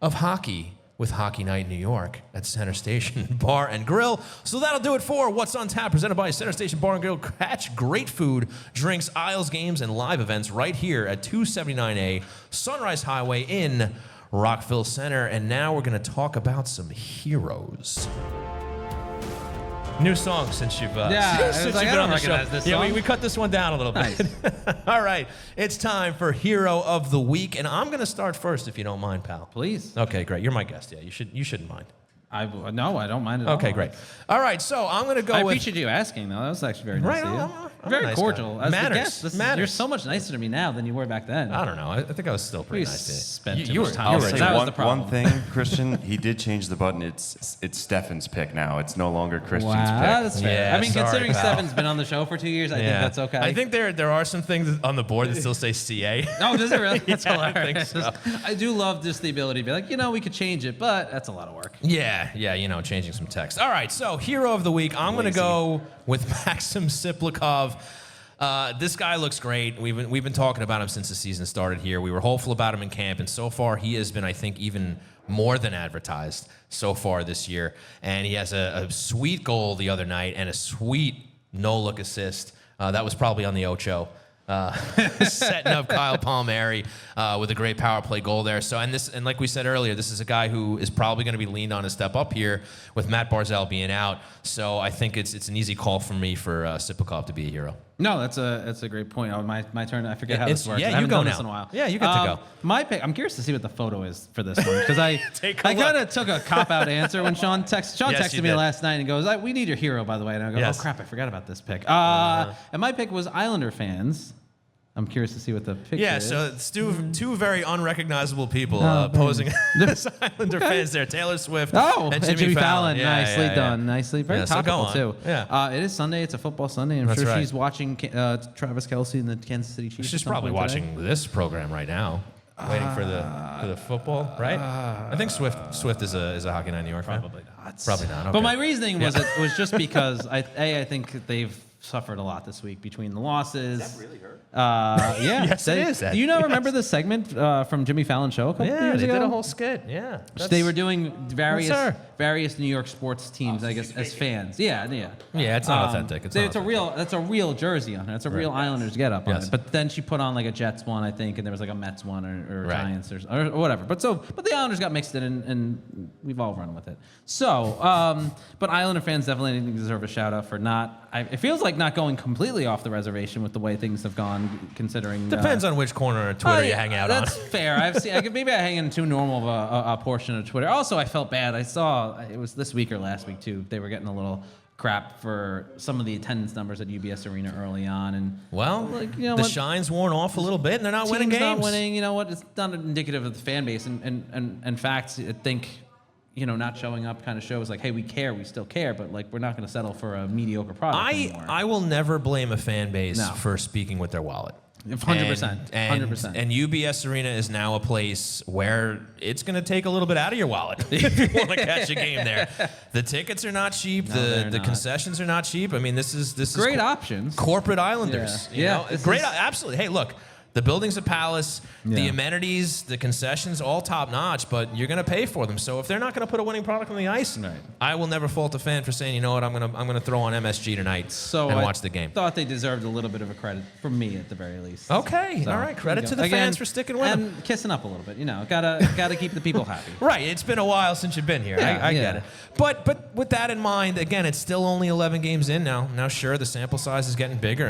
of hockey with Hockey Night in New York at Center Station Bar and Grill. So that'll do it for What's on Tap, presented by Center Station Bar and Grill. Catch great food, drinks, aisles, games, and live events right here at 279A Sunrise Highway in Rockville Center. And now we're going to talk about some heroes. New song since you've since you've been on the show. this Yeah, song. we cut this one down a little bit. Nice. All right, it's time for Hero of the Week, and I'm going to start first if you don't mind, pal. Please. Okay, great. You're my guest. Yeah, you shouldn't mind. No, I don't mind at all. Okay, great. All right, so I'm going to go I with. appreciate you asking, though. That was actually very nice Right, of you. I'm a Very nice cordial. guy. As Matters. the guest, Matters. You're so much nicer to me now than you were back then. I don't know. I think I was still pretty We nice to you. spent too You much were- time. you I'll were- say That was one, the problem. one thing, Christian. He did change the button. It's Stefan's pick now. It's no longer Christian's Wow, pick. that's fair. Yeah, I mean, sorry, considering pal. Stefan's been on the show for 2 years, I think that's okay. I think there are some things on the board that still say CA. Oh, does it really? That's Yeah, I hilarious. think so. I do love just the ability to be like, we could change it, but that's a lot of work. Yeah, changing some text. All right, so Hero of the Week, I'm going to go with Maxim Siplikov. This guy looks great. We've been talking about him since the season started here. We were hopeful about him in camp, and so far he has been, I think, even more than advertised so far this year. And he has a sweet goal the other night and a sweet no-look assist. That was probably on the Ocho. Setting up Kyle Palmieri with a great power play goal there. So and like we said earlier, this is a guy who is probably going to be leaned on to step up here with Matt Barzal being out. So I think it's an easy call for me for Siplikov to be a hero. No, that's a great point. Oh, my turn. I forget how It's- this works. yeah, I you haven't go done now. this in a while. Yeah, you get to go. My pick. I'm curious to see what the photo is for this one because I Take a I kind look. of took a cop out answer when Sean Yes, texted you me did. last night and goes, "We need your hero, by the way." And I go, Yes. "Oh crap, I forgot about this pick." And my pick was Islander fans. I'm curious to see what the picture Yeah, is. so it's two very unrecognizable people Oh, posing as Islander fans there. Taylor Swift and Jimmy Fallon. Yeah, Nicely yeah, done. yeah. Nicely. Very Yeah, so go topical, on. too. Yeah. It is Sunday. It's a football Sunday. I'm That's sure right. she's watching Travis Kelce and the Kansas City Chiefs. She's at some probably point today. watching this program right now, waiting for the football, right? I think Swift is a Hockey Night in New York fan. Probably not. Probably not. Okay. But my reasoning was was just because I think they've suffered a lot this week between the losses. Is that really hurt? Yeah. Yes, it is, Ed. Do you Yes. remember the segment from Jimmy Fallon's show a couple Yeah, years they ago? did a whole skit. Yeah, They were doing her. various New York sports teams, I guess, as fans. Yeah. Yeah, it's not authentic. It's not authentic. That's a real jersey on it. It's a real Islanders get up on Yes. it. But then she put on like a Jets one, I think, and there was like a Mets one or Right. Giants or whatever. But the Islanders got mixed in, and we've all run with it. So, but Islander fans definitely deserve a shout out for it feels like not going completely off the reservation with the way things have gone, considering. Depends on which corner of Twitter you hang out on. That's fair. Maybe I hang in too normal of a portion of Twitter. Also, I felt bad. I saw it was this week or last week too. They were getting a little crap for some of the attendance numbers at UBS Arena early on, and Well, the the shine's worn off a little bit, and they're not winning team's games. not winning. You know what? It's not indicative of the fan base, and in fact, I think. Not showing up kind of shows like, hey, we care, we still care, but like we're not going to settle for a mediocre product anymore. I will never blame a fan base No. for speaking with their wallet. 100%. 100%. And UBS Arena is now a place where it's going to take a little bit out of your wallet if you want to catch a game there. The tickets are not cheap. they're The not. concessions are not cheap. I mean, this is Great options. corporate Islanders. Yeah. you Yeah, know? this Great. is- Absolutely. Hey, look. The building's a palace, the Yeah. amenities, the concessions, all top notch, but you're going to pay for them. So if they're not going to put a winning product on the ice, Right. I will never fault a fan for saying, you know what, I'm going to throw on MSG tonight and watch the game. Thought they deserved a little bit of a credit from me at the very least. Okay, So, all right. Credit there to you the go. fans for sticking with them. and kissing up a little bit. Gotta keep the people happy. Right, it's been a while since you've been here. Yeah, I get yeah. it. But with that in mind, again, it's still only 11 games in now. Now, sure, the sample size is getting bigger,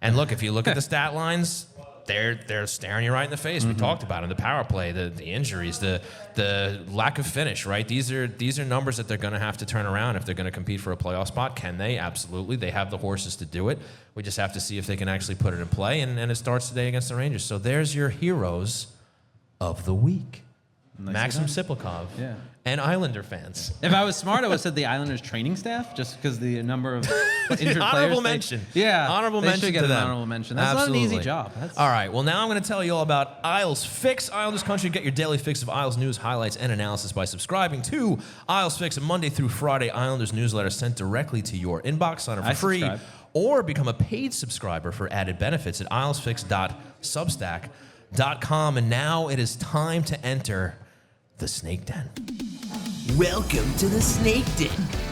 and look, if you look at the stat lines, they're staring you right in the face. We talked about it, the power play, the injuries, the lack of finish, right? These are numbers that they're going to have to turn around if they're going to compete for a playoff spot. Can they? Absolutely. They have the horses to do it. We just have to see if they can actually put it in play, and it starts today against the Rangers. So there's your heroes of the week. Nicely Maxim done. Siplikov Yeah. and Islander fans. If I was smart, I would have said the Islanders training staff, just because the number of injured players. Honorable mention. Yeah. Honorable they mention should get to an them. honorable mention. That's Absolutely. not an easy job. All right. Well, now I'm going to tell you all about Isles Fix. Islanders Country. Get your daily fix of Isles news, highlights, and analysis by subscribing to Isles Fix, a Monday through Friday Islanders newsletter sent directly to your inbox. Sign up for free. Subscribe. Or become a paid subscriber for added benefits at ilesfix.substack.com. And now it is time to enter the Snake Den. Welcome to the Snake Den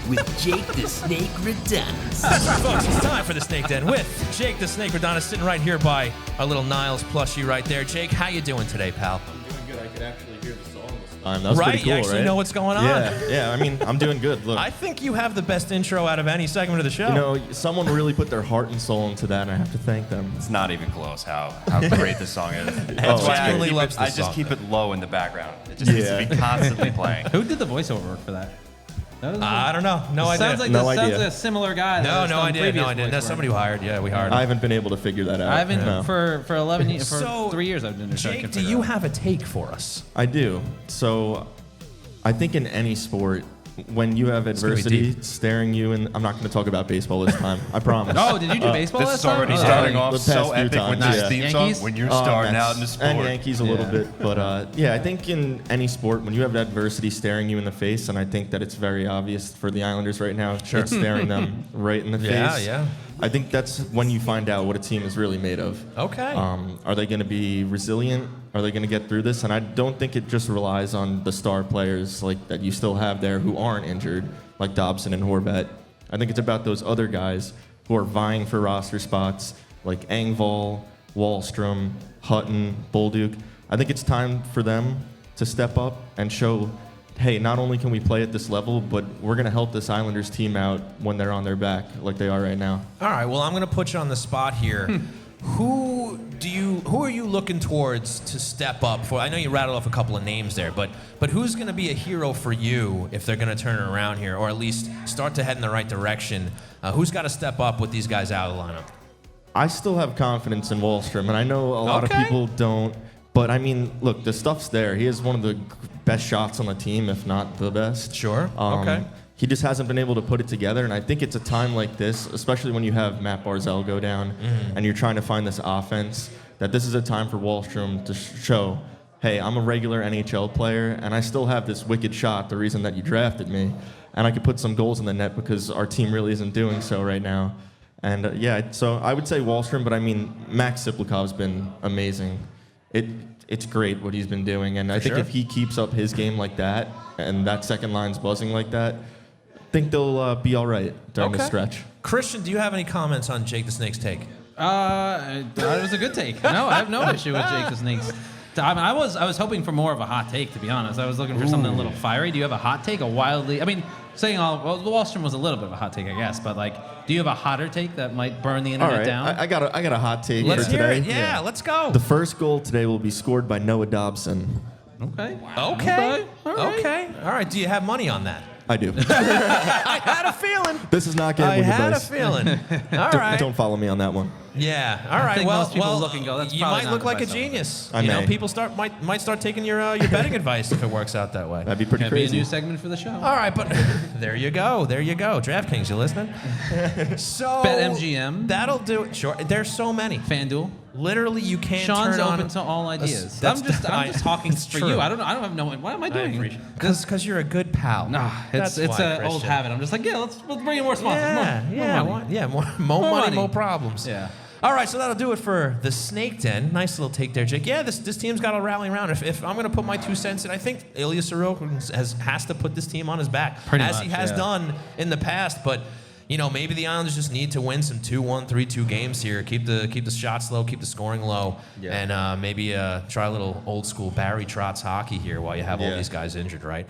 with Jake the Snake Redonis. That's right, folks. It's time for the Snake Den with Jake the Snake Redonis, sitting right here by our little Niles plushie right there. Jake, how you doing today, pal? I'm doing good. I could actually hear the song this time. That was Right? pretty cool, You actually right? know what's going on. Yeah. I mean, I'm doing good. Look. I think you have the best intro out of any segment of the show. You know, someone really put their heart and soul into that, and I have to thank them. It's not even close how great this song is. That's Oh, why Julie loves I this just song, keep though. it low in the background. It just needs to be constantly playing. Who did the voiceover work for that? That was I don't know. No idea. Sounds like No sounds idea. like a similar guy. that no has done idea. previous No idea. voice No, work. somebody who hired. Yeah, we hired I him. haven't been able to figure that out. I haven't No. for 11 years, for So, 3 years I've been in Jake, do you have a take for us? I do. So, I think in any sport, when you have gonna be adversity deep. staring you, and I'm not going to talk about baseball this time. I promise. Oh, did you do baseball This last is time? already Oh, starting yeah. off The so past few epic with times, this yeah. theme Yankees? song when you're starting out in the sport. And Yankees a little Yeah. bit, but yeah, I think in any sport, when you have adversity staring you in the face, and I think that it's very obvious for the Islanders right now, it's staring them right in the Yeah, face. yeah. I think that's when you find out what a team is really made of. Okay. Are they going to be resilient? Are they going to get through this? And I don't think it just relies on the star players like that you still have there who aren't injured, like Dobson and Horvat. I think it's about those other guys who are vying for roster spots, like Engvall, Wallstrom, Hutton, Bolduc. I think it's time for them to step up and show, hey, not only can we play at this level, but we're going to help this Islanders team out when they're on their back like they are right now. All right. Well, I'm going to put you on the spot here. Who are you looking towards to step up for? I know you rattled off a couple of names there, but who's going to be a hero for you if they're going to turn it around here, or at least start to head in the right direction? Who's got to step up with these guys out of the lineup? I still have confidence in Wallstrom, and I know a lot of Okay. people don't. But I mean, look, the stuff's there. He has one of the best shots on the team, if not the best. Sure. Okay. He just hasn't been able to put it together, and I think it's a time like this, especially when you have Matt Barzal go down, and you're trying to find this offense, that this is a time for Wallstrom to show, hey, I'm a regular NHL player, and I still have this wicked shot, the reason that you drafted me, and I could put some goals in the net because our team really isn't doing so right now. And yeah, so I would say Wallstrom, but I mean, Max Siplikov's been amazing. It's great what he's been doing, and I think sure. if he keeps up his game like that, and that second line's buzzing like that, I think they'll be all right during the stretch. Christian, do you have any comments on Jake the Snake's take? I thought it was a good take. No, I have no issue with Jake the Snake's. I mean, I was hoping for more of a hot take, to be honest. I was looking for something a little fiery. Do you have a hot take? Saying well, Wallstrom was a little bit of a hot take, I guess. But do you have a hotter take that might burn the All internet right, down? I got a hot take Let's for hear today. it. Yeah, let's go. The first goal today will be scored by Noah Dobson. Okay. Okay. All right. Okay. All right. Do you have money on that? I do. I had a feeling. This is not I gambling had a advice. feeling. All right. Don't follow me on that one. Yeah. All right. think well, most people well, look and go, "That's you probably might not look like a advice I would genius. I You know, may. people might start taking your betting advice if it works out that way. That'd be pretty Could be a crazy. new segment for the show. All right, but there you go. DraftKings, you listening? So BetMGM. That'll do it. Sure. There's so many. FanDuel. Literally, you can't Sean's turn on. open to all ideas. That's- I'm just talking it's for true. you. I don't have no. What am I doing? Because you're a good pal. Nah, it's That's why, an old Christian. habit. I'm just like, let's bring in more sponsors. Yeah, more money. more money, money. more problems. Yeah. All right, so that'll do it for the Snake Den. Nice little take there, Jake. Yeah, this team's got to rally around. If I'm going to put my 2 cents in, I think Ilya Sorokin has to put this team on his back, Pretty as much, he has yeah. done in the past. But maybe the Islanders just need to win some 2-1, 3-2 games here. Keep the shots low, keep the scoring low, and maybe try a little old school Barry Trotz hockey here while you have all these guys injured, right?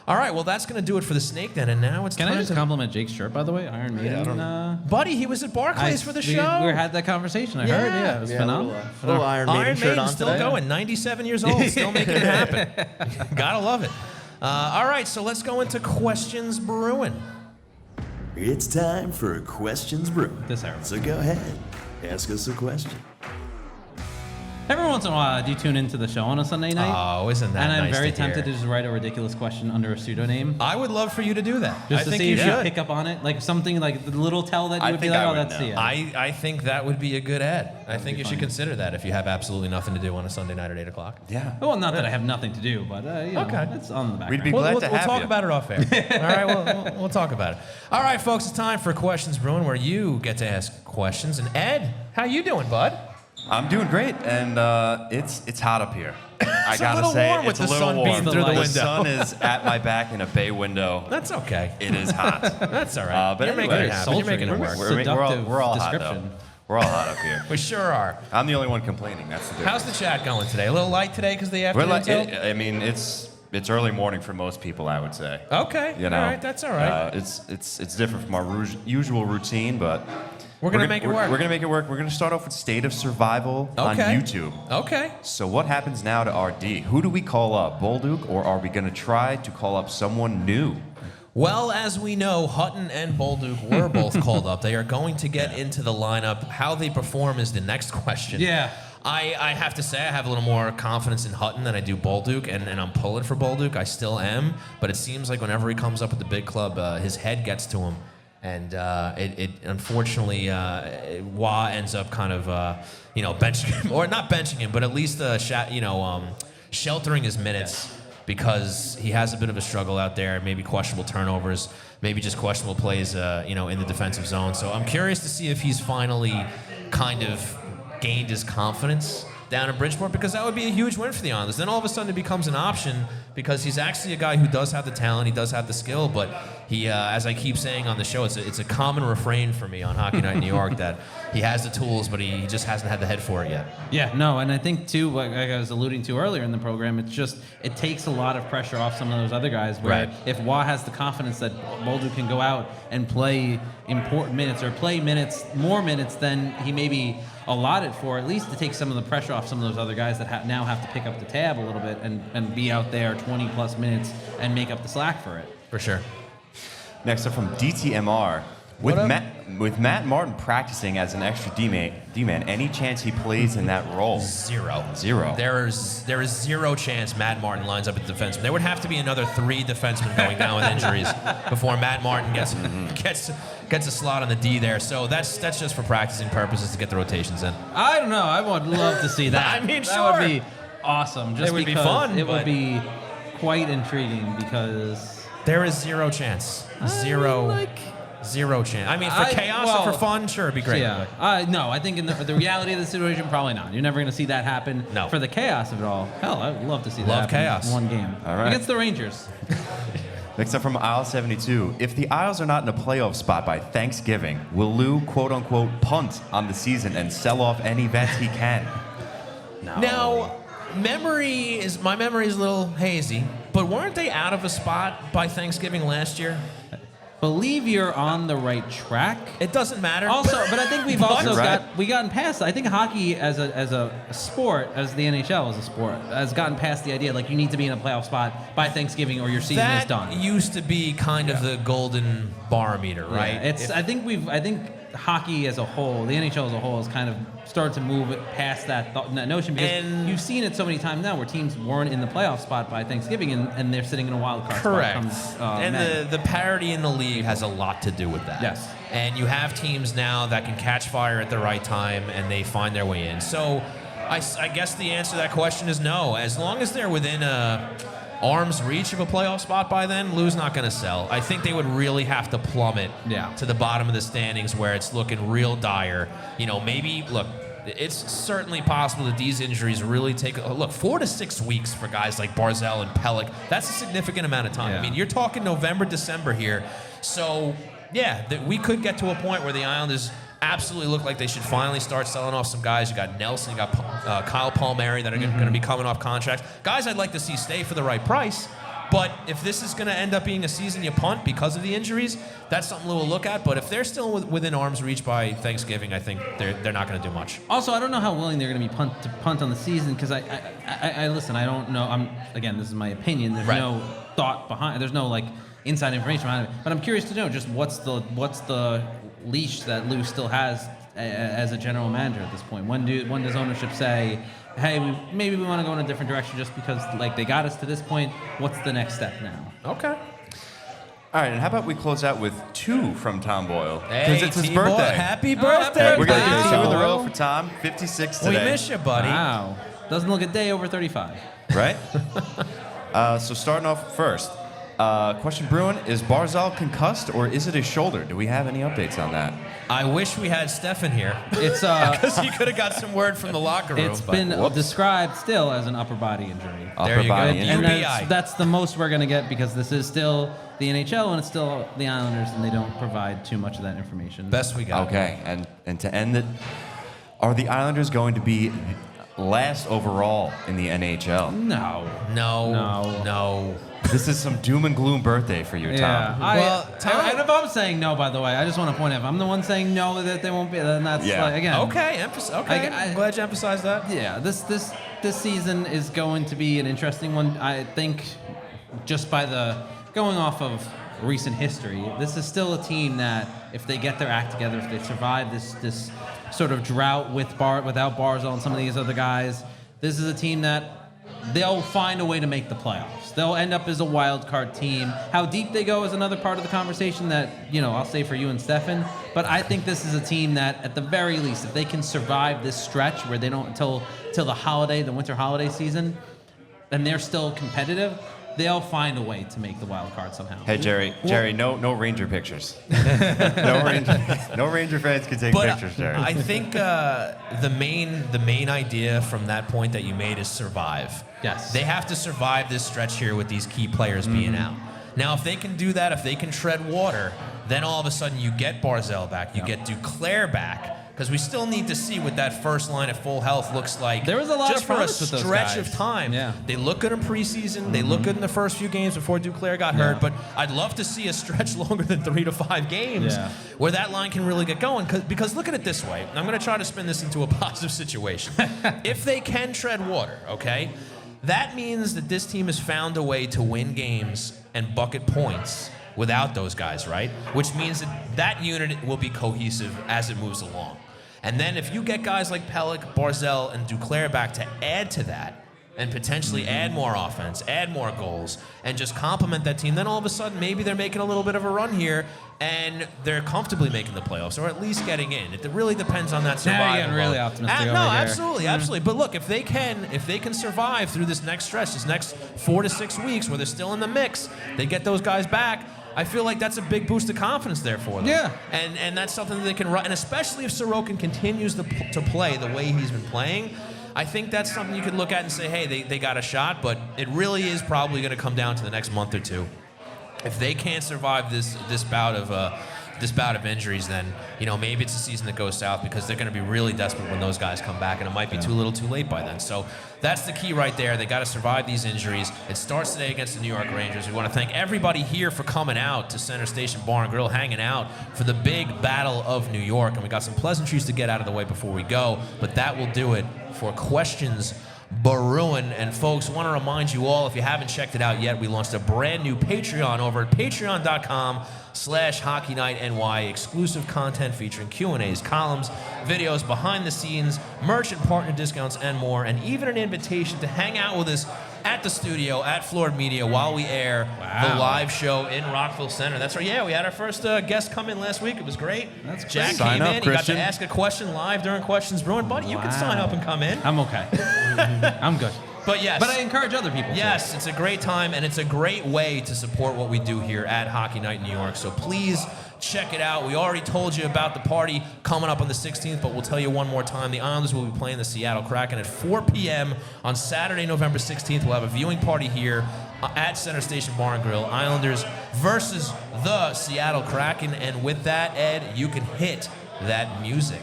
All right, well, that's going to do it for the Snake Den, and now it's Can time I just to... compliment Jake's shirt, by the way? Iron Maiden. Buddy, he was at Barclays for the show. We had that conversation. I Yeah. heard. Yeah, it was phenomenal. Little Iron Maiden Iron shirt Maiden on still today. going, 97 years old, still making it happen. Gotta love it. All right, so let's go into Questions Brewing. It's time for Questions Brew. This era. So go ahead, ask us a question. Every once in a while, I do tune into the show on a Sunday night. Oh, isn't that nice? And I'm very to hear? tempted to just write a ridiculous question under a pseudonym. I would love for you to do that. Just I to think see you if should you pick up on it, like something like the little tell that you would be like, oh, that's the ad. I think that would be a good ad. I think you should consider that if you have absolutely nothing to do on a Sunday night at 8 o'clock. Yeah. Well, not that I have nothing to do, but you know, Okay. it's on the background. We'd be glad to have We'll talk you. about it off air. All right, we'll talk about it. All right, folks, it's time for Questions Brewing, where you get to ask questions. And Ed, how you doing, bud? I'm doing great, and it's hot up here. I a gotta little say, warm with it's the a little sun warm. beating through the The window. sun is at my back in a bay window. That's okay. It is hot. That's all right. But You're anyway, making it happen. You're making it work. We're all hot, though. description. We're all hot up here. We sure are. I'm the only one complaining. That's the difference. How's the chat going today? A little light today because of the We're afternoon like, tilt? I mean, it's early morning for most people, I would say. Okay. You know, all right. That's all right. It's different from our usual routine, but We're gonna make it work. We're gonna make it work. We're gonna start off with State of Survival on YouTube. Okay. So what happens now to RD? Who do we call up, Bolduc, or are we gonna try to call up someone new? Well, as we know, Hutton and Bolduc were both called up. They are going to get into the lineup. How they perform is the next question. Yeah. I have to say I have a little more confidence in Hutton than I do Bolduc, and I'm pulling for Bolduc. I still am, but it seems like whenever he comes up at the big club, his head gets to him. And it unfortunately, Wah ends up kind of, benching him, or not benching him, but at least, sheltering his minutes because he has a bit of a struggle out there, maybe questionable turnovers, maybe just questionable plays, in the defensive zone. So I'm curious to see if he's finally kind of gained his confidence down in Bridgeport, because that would be a huge win for the Islanders. Then all of a sudden it becomes an option because he's actually a guy who does have the talent, he does have the skill, but he, as I keep saying on the show, it's a common refrain for me on Hockey Night in New York that he has the tools, but he just hasn't had the head for it yet. Yeah, no, and I think too, like I was alluding to earlier in the program, it takes a lot of pressure off some of those other guys. Where if Wah has the confidence that Bolduc can go out and play important minutes or play more minutes than he maybe allotted for, at least to take some of the pressure off some of those other guys that now have to pick up the tab a little bit and be out there 20 plus minutes and make up the slack for it. For sure. Next up from DTMR. With Matt Martin practicing as an extra D-man, any chance he plays in that role? Zero. There is zero chance Matt Martin lines up at defenseman. There would have to be another 3 defensemen going down with injuries before Matt Martin gets a slot on the D there. So that's just for practicing purposes to get the rotations in. I don't know. I would love to see that. I mean, that would be awesome. Just it would be because fun. It would be quite intriguing because there is zero chance. Zero chance. I mean, for chaos or for fun, sure, it'd be great. Yeah. No, I think in the reality of the situation, probably not. You're never going to see that happen. No. For the chaos of it all, hell, I would love to see that happen chaos. in one game. All right. Against the Rangers. Next up from Isle 72. If the Isles are not in a playoff spot by Thanksgiving, will Lou, quote-unquote, punt on the season and sell off any vets he can? No. Now, my memory is a little hazy, but weren't they out of a spot by Thanksgiving last year? Believe you're on the right track. It doesn't matter. Also, but I think we've But- also Right. gotten past. I think hockey as a sport, as the NHL as a sport, has gotten past the idea like you need to be in a playoff spot by Thanksgiving or your season is done. That used to be kind of the golden barometer, right? Yeah, I think hockey as a whole, the NHL as a whole, has kind of started to move past that notion because And- you've seen it so many times now where teams weren't in the playoff spot by Thanksgiving and they're sitting in a wild card Correct. spot. Come, And May. the parity in the league has a lot to do with that. Yes. And you have teams now that can catch fire at the right time and they find their way in. So I guess the answer to that question is no. As long as they're within arm's reach of a playoff spot by then, Lou's not going to sell. I think they would really have to plummet to the bottom of the standings where it's looking real dire. Maybe, look, it's certainly possible that these injuries really take 4 to 6 weeks for guys like Barzal and Pelech. That's a significant amount of time. Yeah. I mean, you're talking November, December here. So, we could get to a point where the Islanders absolutely look like they should finally start selling off some guys. You got Nelson, you got Kyle Palmieri that are going to be coming off contracts. Guys I'd like to see stay for the right price. But if this is going to end up being a season you punt because of the injuries, that's something we'll look at. But if they're still within arm's reach by Thanksgiving, I think they're not going to do much. Also, I don't know how willing they're going to be punt on the season because I listen. I don't know. Again, this is my opinion. There's no thought behind. There's no inside information behind it. But I'm curious to know just what's the leash that Lou still has as a general manager at this point? When does ownership say, hey, maybe we want to go in a different direction just because like they got us to this point? What's the next step now? Okay. All right, and how about we close out with 2 from Tom Boyle? Hey, it's his T-Boy, birthday. happy birthday, We're going to pal. do 2 in a row for Tom. 56 We today. miss you, buddy. Wow. Doesn't look a day over 35. Right? So starting off first, question brewing, is Barzal concussed or is it his shoulder? Do we have any updates on that? I wish we had Stefen here. It's Because he could have got some word from the locker room. It's but been whoops. described still as an upper body injury. There you go. body And injury. that's the most we're going to get because this is still the NHL and it's still the Islanders and they don't provide too much of that information. Best we got. Okay, and to end it, are the Islanders going to be last overall in the NHL? No. This is some doom and gloom birthday for you, Tom. Yeah. Well, Tom- and if I'm saying no, by the way, I just want to point out, if I'm the one saying no that they won't be, then that's Yeah. like, again. Okay, I'm glad you emphasized that. Yeah, this season is going to be an interesting one. I think just by going off of recent history, this is still a team that if they get their act together, if they survive this sort of drought without Barzal and some of these other guys, this is a team that they'll find a way to make the playoffs. They'll end up as a wild card team. How deep they go is another part of the conversation that, I'll say for you and Stefen. But I think this is a team that, at the very least, if they can survive this stretch where they don't until the winter holiday season, and they're still competitive, they'll find a way to make the wild card somehow. Hey, Jerry, no Ranger pictures. no Ranger fans can take pictures, Jerry. I think the main idea from that point that you made is survive. Yes. They have to survive this stretch here with these key players being out. Now, if they can do that, if they can tread water, then all of a sudden you get Barzal back, you get Duclair back, because we still need to see what that first line at full health looks like. There was a lot just of for a promise with those stretch guys. of time. Yeah. They look good in preseason. They look good in the first few games before Duclair got hurt. But I'd love to see a stretch longer than 3 to 5 games where that line can really get going. Because look at it this way. I'm going to try to spin this into a positive situation. If they can tread water, okay, that means that this team has found a way to win games and bucket points without those guys, right? Which means that unit will be cohesive as it moves along. And then if you get guys like Pelech, Barzal, and Duclair back to add to that and potentially add more offense, add more goals, and just complement that team, then all of a sudden maybe they're making a little bit of a run here and they're comfortably making the playoffs or at least getting in. It really depends on that survival. Now you're getting really optimistic No, over here. absolutely. But look, if they can survive through this next stretch, this next 4 to 6 weeks where they're still in the mix, they get those guys back, I feel like that's a big boost of confidence there for them. Yeah. And that's something that they can run. And especially if Sorokin continues to play the way he's been playing, I think that's something you could look at and say, hey, they got a shot. But it really is probably going to come down to the next month or two. If they can't survive this bout of injuries, then maybe it's a season that goes south because they're going to be really desperate when those guys come back, and it might be too little, too late by then. So that's the key right there. They got to survive these injuries. It starts today against the New York Rangers. We want to thank everybody here for coming out to Center Station Bar and Grill, hanging out for the big Battle of New York, and we got some pleasantries to get out of the way before we go. But that will do it for Questions Brewing. And folks, want to remind you all, if you haven't checked it out yet, we launched a brand new Patreon over at patreon.com/HockeyNightNY. Exclusive content featuring Q&As, columns, videos, behind the scenes, merch and partner discounts, and more, and even an invitation to hang out with us at the studio at Florida Media while we air the live show in Rockville Center. That's right. Yeah, we had our first guest come in last week. It was great. That's Jack great. Sign came up, in. Christian. He got to ask a question live during Questions Brewing. Buddy, you can sign up and come in. I'm okay. I'm good. But yes. But I encourage other people to. Yes, it's a great time, and it's a great way to support what we do here at Hockey Night in New York. So please check it out. We already told you about the party coming up on the 16th, but we'll tell you one more time. The Islanders will be playing the Seattle Kraken at 4 p.m. on Saturday, November 16th. We'll have a viewing party here at Center Station Bar and Grill. Islanders versus the Seattle Kraken. And with that, Ed, you can hit that music.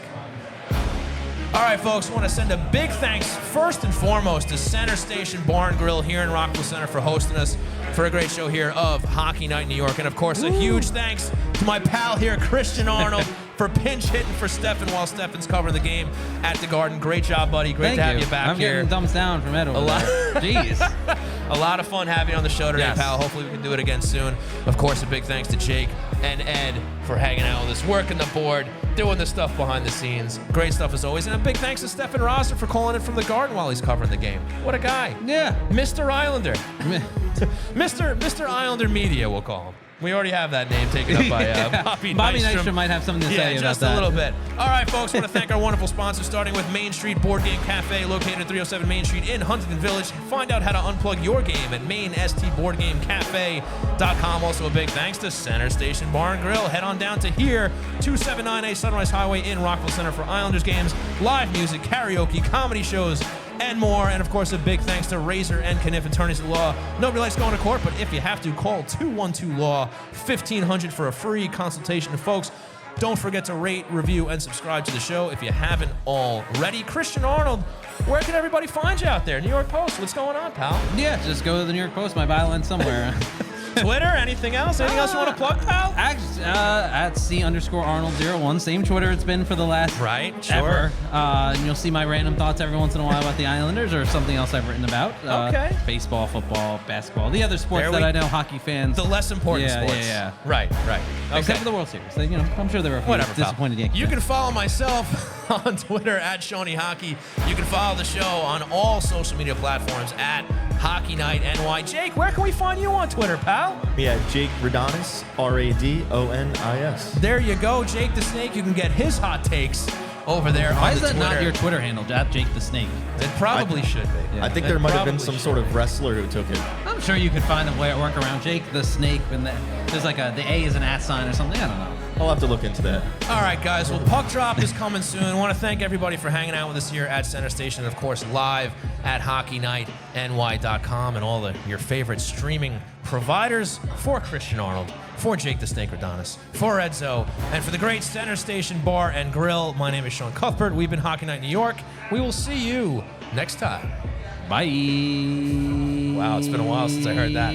All right, folks, I want to send a big thanks, first and foremost, to Center Station Bar and Grill here in Rockville Center for hosting us for a great show here of Hockey Night in New York. And, of course, a huge thanks to my pal here, Christian Arnold, for pinch hitting for Stefen while Stefen's covering the game at the Garden. Great job, buddy. Great to have you back I'm here. getting thumbs down from Ed over there. Jeez. A lot of fun having you on the show today, pal. Hopefully we can do it again soon. Of course, a big thanks to Jake and Ed for hanging out with us, working the board, doing the stuff behind the scenes. Great stuff as always. And a big thanks to Stefen Rosner for calling in from the Garden while he's covering the game. What a guy. Yeah. Mr. Islander. Mr. Islander Media, we'll call him. We already have that name taken up by Bobby Nystrom might have something to say about just that. a little bit. All right, folks, want to thank our wonderful sponsors, starting with Main Street Board Game Cafe, located at 307 Main Street in Huntington Village. Find out how to unplug your game at mainstboardgamecafe.com. Also, a big thanks to Center Station Bar and Grill. Head on down to here, 279A Sunrise Highway in Rockville Center for Islanders games, live music, karaoke, comedy shows, and more. And of course, a big thanks to Razor and Kniff Attorneys at Law. Nobody likes going to court, but if you have to, call 212-LAW-1500 for a free consultation. Folks, don't forget to rate, review, and subscribe to the show if you haven't already. Christian Arnold, where can everybody find you out there? New York Post, what's going on, pal? Yeah, just go to the New York Post. My byline somewhere. Twitter, anything else? Anything else you want to plug, pal? At C_Arnold01. Same Twitter it's been for the last ever. And you'll see my random thoughts every once in a while about the Islanders or something else I've written about. Okay. Baseball, football, basketball, the other sports that I know hockey fans. The less important sports. Yeah. Right. Okay. Except for the World Series. I'm sure there were a few disappointed Yankees. You can follow myself on Twitter at Shoney Hockey. You can follow the show on all social media platforms at HNiNY. Jake, where can we find you on Twitter, pal? Yeah, Jake Radonis, Radonis. There you go, Jake the Snake. You can get his hot takes over there Why on is the that Twitter. not your Twitter handle, at Jake the Snake? It probably should be. Yeah. I think there might have been some sort of wrestler who took it. I'm sure you could find a way to work around Jake the Snake, and there's like the A is an @ sign or something. I don't know. I'll have to look into that. All right, guys. Well, Puck Drop is coming soon. I want to thank everybody for hanging out with us here at Center Station, and of course, live at HockeyNightNY.com and all your favorite streaming providers. For Christian Arnold, for Jake the Snake Radonis, for Edzo, and for the great Center Station Bar and Grill, my name is Sean Cuthbert. We've been Hockey Night New York. We will see you next time. Bye. Wow, it's been a while since I heard that.